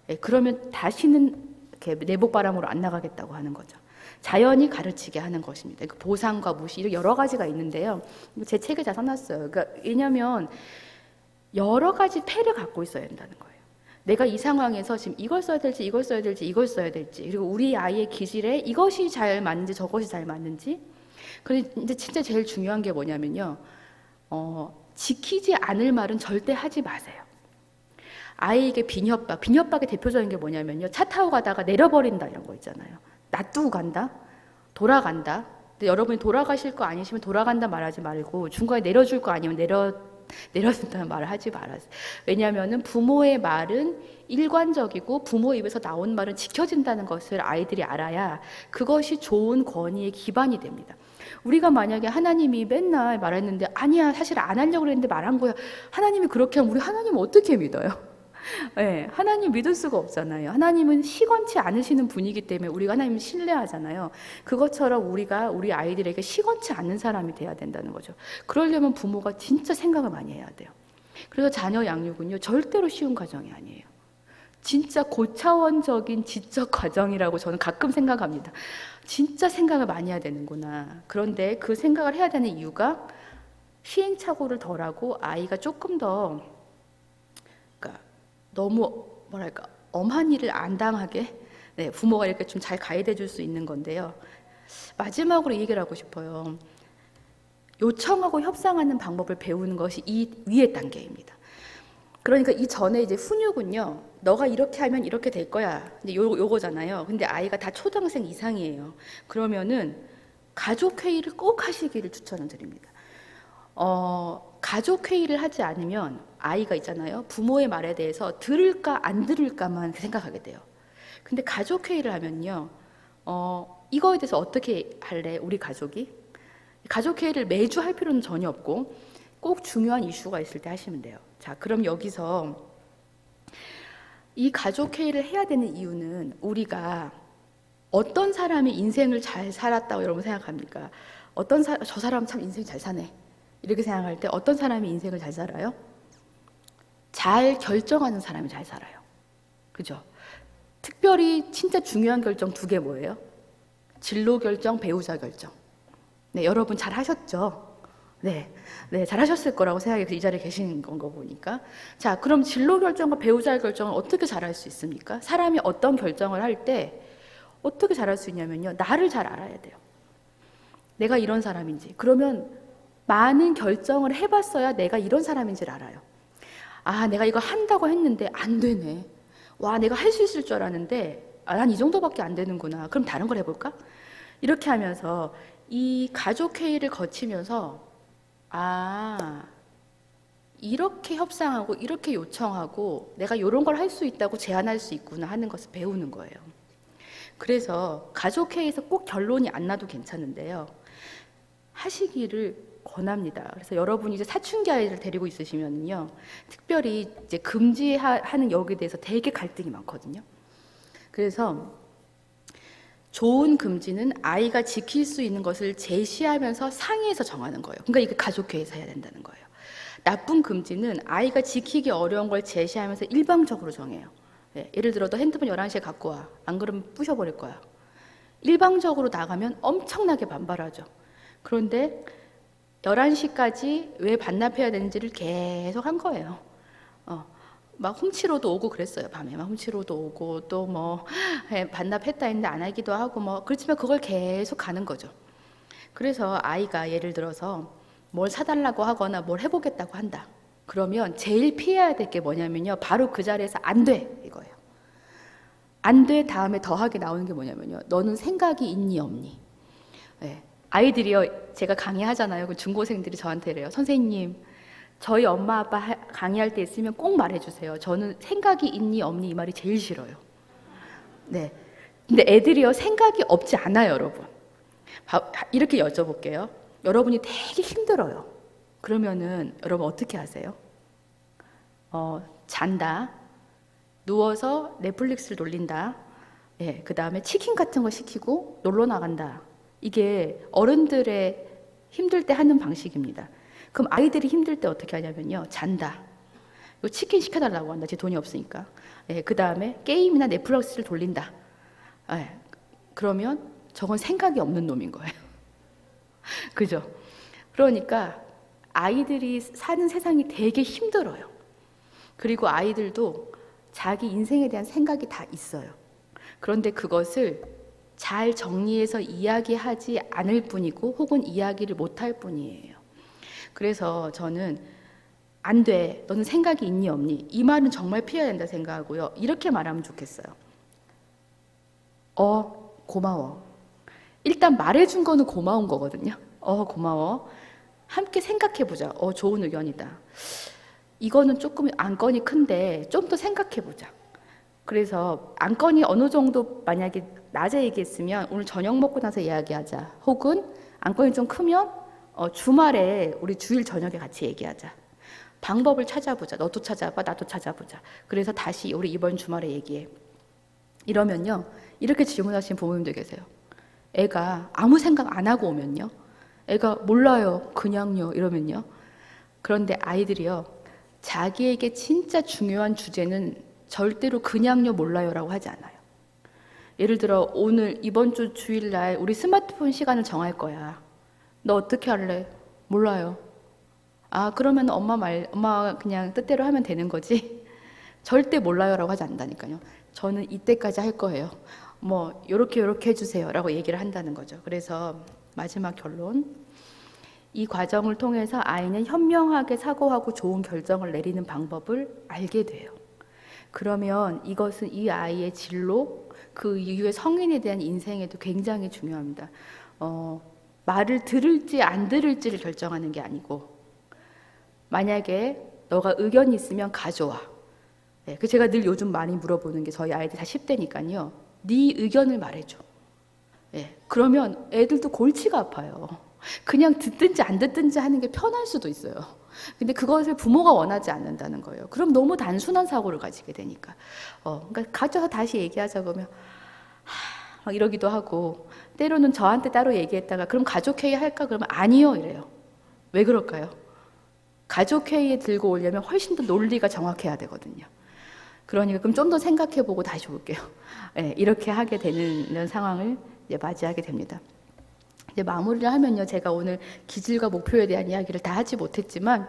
네, 그러면 다시는 이렇게 내복바람으로 안 나가겠다고 하는 거죠. 자연히 가르치게 하는 것입니다. 그 보상과 무시 이런 여러 가지가 있는데요. 제 책에 다 써놨어요. 그러니까 왜냐하면 여러 가지 패를 갖고 있어야 된다는 거예요. 내가 이 상황에서 지금 이걸 써야 될지 이걸 써야 될지 이걸 써야 될지 그리고 우리 아이의 기질에 이것이 잘 맞는지 저것이 잘 맞는지. 그런데 진짜 제일 중요한 게 뭐냐면요. 지키지 않을 말은 절대 하지 마세요. 아이에게 비협박의 대표적인 게 뭐냐면요. 차 타고 가다가 내려버린다 이런 거 있잖아요. 놔두고 간다, 돌아간다. 근데 여러분이 돌아가실 거 아니시면 돌아간다 말하지 말고 중간에 내려줄 거 아니면 내려준다는 말을 하지 말아요. 왜냐하면 부모의 말은 일관적이고 부모 입에서 나온 말은 지켜진다는 것을 아이들이 알아야 그것이 좋은 권위의 기반이 됩니다. 우리가 만약에 하나님이 맨날 말했는데 아니야 사실 안 하려고 그랬는데 말한 거야. 하나님이 그렇게 하면 우리 하나님 어떻게 믿어요? 네, 하나님 믿을 수가 없잖아요. 하나님은 시건치 않으시는 분이기 때문에 우리가 하나님을 신뢰하잖아요. 그것처럼 우리가 우리 아이들에게 시건치 않는 사람이 돼야 된다는 거죠. 그러려면 부모가 진짜 생각을 많이 해야 돼요. 그래서 자녀 양육은요 절대로 쉬운 과정이 아니에요. 진짜 고차원적인 지적 과정이라고 저는 가끔 생각합니다. 진짜 생각을 많이 해야 되는구나. 그런데 그 생각을 해야 되는 이유가 시행착오를 덜하고 아이가 조금 더 너무 뭐랄까 엄한 일을 안 당하게 네, 부모가 이렇게 좀 잘 가이드해 줄 수 있는 건데요. 마지막으로 이 얘기를 하고 싶어요. 요청하고 협상하는 방법을 배우는 것이 이 위의 단계입니다. 그러니까 이 전에 이제 훈육은요. 너가 이렇게 하면 이렇게 될 거야. 근데 요거잖아요. 근데 아이가 다 초등학생 이상이에요. 그러면은 가족 회의를 꼭 하시기를 추천을 드립니다. 가족 회의를 하지 않으면 아이가 있잖아요. 부모의 말에 대해서 들을까 안 들을까만 생각하게 돼요. 근데 가족 회의를 하면요. 이거에 대해서 어떻게 할래? 우리 가족이? 가족 회의를 매주 할 필요는 전혀 없고 꼭 중요한 이슈가 있을 때 하시면 돼요. 자, 그럼 여기서 이 가족 회의를 해야 되는 이유는 우리가 어떤 사람이 인생을 잘 살았다고 여러분 생각합니까? 저 사람 참 인생 잘 사네. 이렇게 생각할 때 어떤 사람이 인생을 잘 살아요? 잘 결정하는 사람이 잘 살아요. 그죠? 특별히 진짜 중요한 결정 2개 뭐예요? 진로 결정, 배우자 결정. 네, 여러분 잘 하셨죠? 네, 잘 하셨을 거라고 생각해서 이 자리에 계신 건 거 보니까. 자, 그럼 진로 결정과 배우자 결정을 어떻게 잘할 수 있습니까? 사람이 어떤 결정을 할 때 어떻게 잘할 수 있냐면요. 나를 잘 알아야 돼요. 내가 이런 사람인지. 그러면 많은 결정을 해봤어야 내가 이런 사람인지를 알아요. 아, 내가 이거 한다고 했는데 안 되네. 와, 내가 할 수 있을 줄 알았는데 난 이 정도밖에 안 되는구나. 그럼 다른 걸 해볼까? 이렇게 하면서 이 가족 회의를 거치면서 이렇게 협상하고 이렇게 요청하고 내가 이런 걸 할 수 있다고 제안할 수 있구나 하는 것을 배우는 거예요. 그래서 가족 회의에서 꼭 결론이 안 나도 괜찮은데요. 하시기를 권합니다. 그래서 여러분이 이제 사춘기 아이를 데리고 있으시면요, 특별히 이제 금지하는 여기에 대해서 되게 갈등이 많거든요. 그래서 좋은 금지는 아이가 지킬 수 있는 것을 제시하면서 상의해서 정하는 거예요. 그러니까 이게 가족회의에서 해야 된다는 거예요. 나쁜 금지는 아이가 지키기 어려운 걸 제시하면서 일방적으로 정해요. 네, 예를 들어 너 핸드폰 11시에 갖고 와. 안 그러면 부셔버릴 거야. 일방적으로 나가면 엄청나게 반발하죠. 그런데 11시까지 왜 반납해야 되는지를 계속 한 거예요. 막 훔치러도 오고 그랬어요. 밤에 막 훔치러도 오고 또 뭐 반납했다 했는데 안 하기도 하고 뭐 그렇지만 그걸 계속 가는 거죠. 그래서 아이가 예를 들어서 뭘 사달라고 하거나 뭘 해보겠다고 한다. 그러면 제일 피해야 될 게 뭐냐면요. 바로 그 자리에서 안 돼 이거예요. 안 돼 다음에 더하게 나오는 게 뭐냐면요. 너는 생각이 있니 없니? 네. 아이들이요. 제가 강의하잖아요. 그 중고생들이 저한테 이래요. 선생님 저희 엄마 아빠 강의할 때 있으면 꼭 말해주세요. 저는 생각이 있니 없니 이 말이 제일 싫어요. 네. 근데 애들이요 생각이 없지 않아요, 여러분. 이렇게 여쭤볼게요. 여러분이 되게 힘들어요. 그러면은 여러분 어떻게 하세요? 잔다. 누워서 넷플릭스를 돌린다. 예, 그 다음에 치킨 같은 거 시키고 놀러 나간다. 이게 어른들의 힘들 때 하는 방식입니다. 그럼 아이들이 힘들 때 어떻게 하냐면요. 잔다. 이거 치킨 시켜달라고 한다. 제 돈이 없으니까. 예, 그 다음에 게임이나 넷플릭스를 돌린다. 예, 그러면 저건 생각이 없는 놈인 거예요. 그죠? 그러니까 아이들이 사는 세상이 되게 힘들어요. 그리고 아이들도 자기 인생에 대한 생각이 다 있어요. 그런데 그것을 잘 정리해서 이야기하지 않을 뿐이고 혹은 이야기를 못할 뿐이에요. 그래서 저는 안 돼. 너는 생각이 있니 없니? 이 말은 정말 피해야 된다 생각하고요. 이렇게 말하면 좋겠어요. 고마워. 일단 말해준 거는 고마운 거거든요. 고마워. 함께 생각해보자. 좋은 의견이다. 이거는 조금 안건이 큰데 좀 더 생각해보자. 그래서 안건이 어느 정도 만약에 낮에 얘기했으면 오늘 저녁 먹고 나서 이야기하자. 혹은 안건이 좀 크면 주말에 우리 주일 저녁에 같이 얘기하자. 방법을 찾아보자. 너도 찾아봐, 나도 찾아보자. 그래서 다시 우리 이번 주말에 얘기해. 이러면요. 이렇게 질문하시는 부모님들 계세요. 애가 아무 생각 안 하고 오면요. 애가 몰라요. 그냥요. 이러면요. 그런데 아이들이요. 자기에게 진짜 중요한 주제는 절대로 그냥요 몰라요라고 하지 않아요. 예를 들어 오늘 이번 주 주일날 우리 스마트폰 시간을 정할 거야. 너 어떻게 할래? 몰라요. 그러면 엄마가 그냥 뜻대로 하면 되는 거지. 절대 몰라요라고 하지 않는다니까요. 저는 이때까지 할 거예요. 뭐 요렇게 해주세요라고 얘기를 한다는 거죠. 그래서 마지막 결론. 이 과정을 통해서 아이는 현명하게 사고하고 좋은 결정을 내리는 방법을 알게 돼요. 그러면 이것은 이 아이의 진로, 그 이후의 성인에 대한 인생에도 굉장히 중요합니다. 말을 들을지 안 들을지를 결정하는 게 아니고 만약에 너가 의견이 있으면 가져와. 네, 그 제가 늘 요즘 많이 물어보는 게 저희 아이들 다 10대니까요. 네 의견을 말해줘. 네, 그러면 애들도 골치가 아파요. 그냥 듣든지 안 듣든지 하는 게 편할 수도 있어요. 근데 그것을 부모가 원하지 않는다는 거예요. 그럼 너무 단순한 사고를 가지게 되니까. 그러니까 가져서 다시 얘기하자 그러면 막 이러기도 하고 때로는 저한테 따로 얘기했다가 그럼 가족회의 할까? 그러면 아니요 이래요. 왜 그럴까요? 가족회의에 들고 오려면 훨씬 더 논리가 정확해야 되거든요. 그러니까 그럼 좀 더 생각해보고 다시 올게요. 네, 이렇게 하게 되는 상황을 이제 맞이하게 됩니다. 이제 마무리를 하면요, 제가 오늘 기질과 목표에 대한 이야기를 다 하지 못했지만,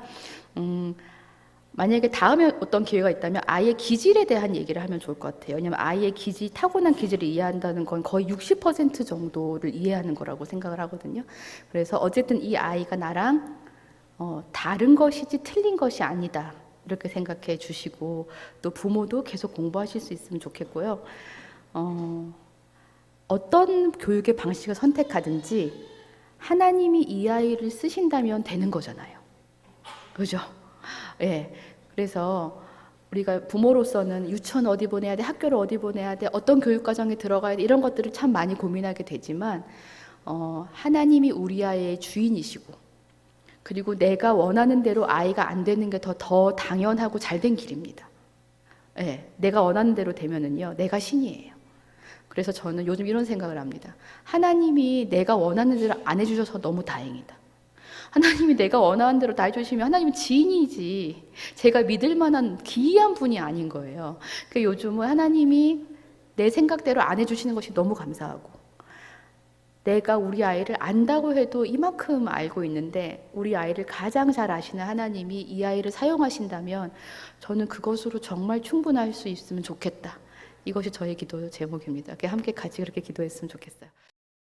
만약에 다음에 어떤 기회가 있다면 아이의 기질에 대한 얘기를 하면 좋을 것 같아요. 왜냐하면 아이의 타고난 기질을 이해한다는 건 거의 60% 정도를 이해하는 거라고 생각을 하거든요. 그래서 어쨌든 이 아이가 나랑 다른 것이지 틀린 것이 아니다. 이렇게 생각해 주시고 또 부모도 계속 공부하실 수 있으면 좋겠고요. 어떤 교육의 방식을 선택하든지 하나님이 이 아이를 쓰신다면 되는 거잖아요. 그죠? 예. 그래서 우리가 부모로서는 유치원 어디 보내야 돼, 학교를 어디 보내야 돼, 어떤 교육과정에 들어가야 돼, 이런 것들을 참 많이 고민하게 되지만 하나님이 우리 아이의 주인이시고 그리고 내가 원하는 대로 아이가 안 되는 게 더 당연하고 잘된 길입니다. 예. 내가 원하는 대로 되면은요, 내가 신이에요. 그래서 저는 요즘 이런 생각을 합니다. 하나님이 내가 원하는 대로 안 해주셔서 너무 다행이다. 하나님이 내가 원하는 대로 다 해주시면 하나님은 지인이지 제가 믿을 만한 기이한 분이 아닌 거예요. 그 요즘은 하나님이 내 생각대로 안 해주시는 것이 너무 감사하고, 내가 우리 아이를 안다고 해도 이만큼 알고 있는데 우리 아이를 가장 잘 아시는 하나님이 이 아이를 사용하신다면 저는 그것으로 정말 충분할 수 있으면 좋겠다. 이것이 저의 기도 제목입니다. 함께 같이 그렇게 기도했으면 좋겠어요.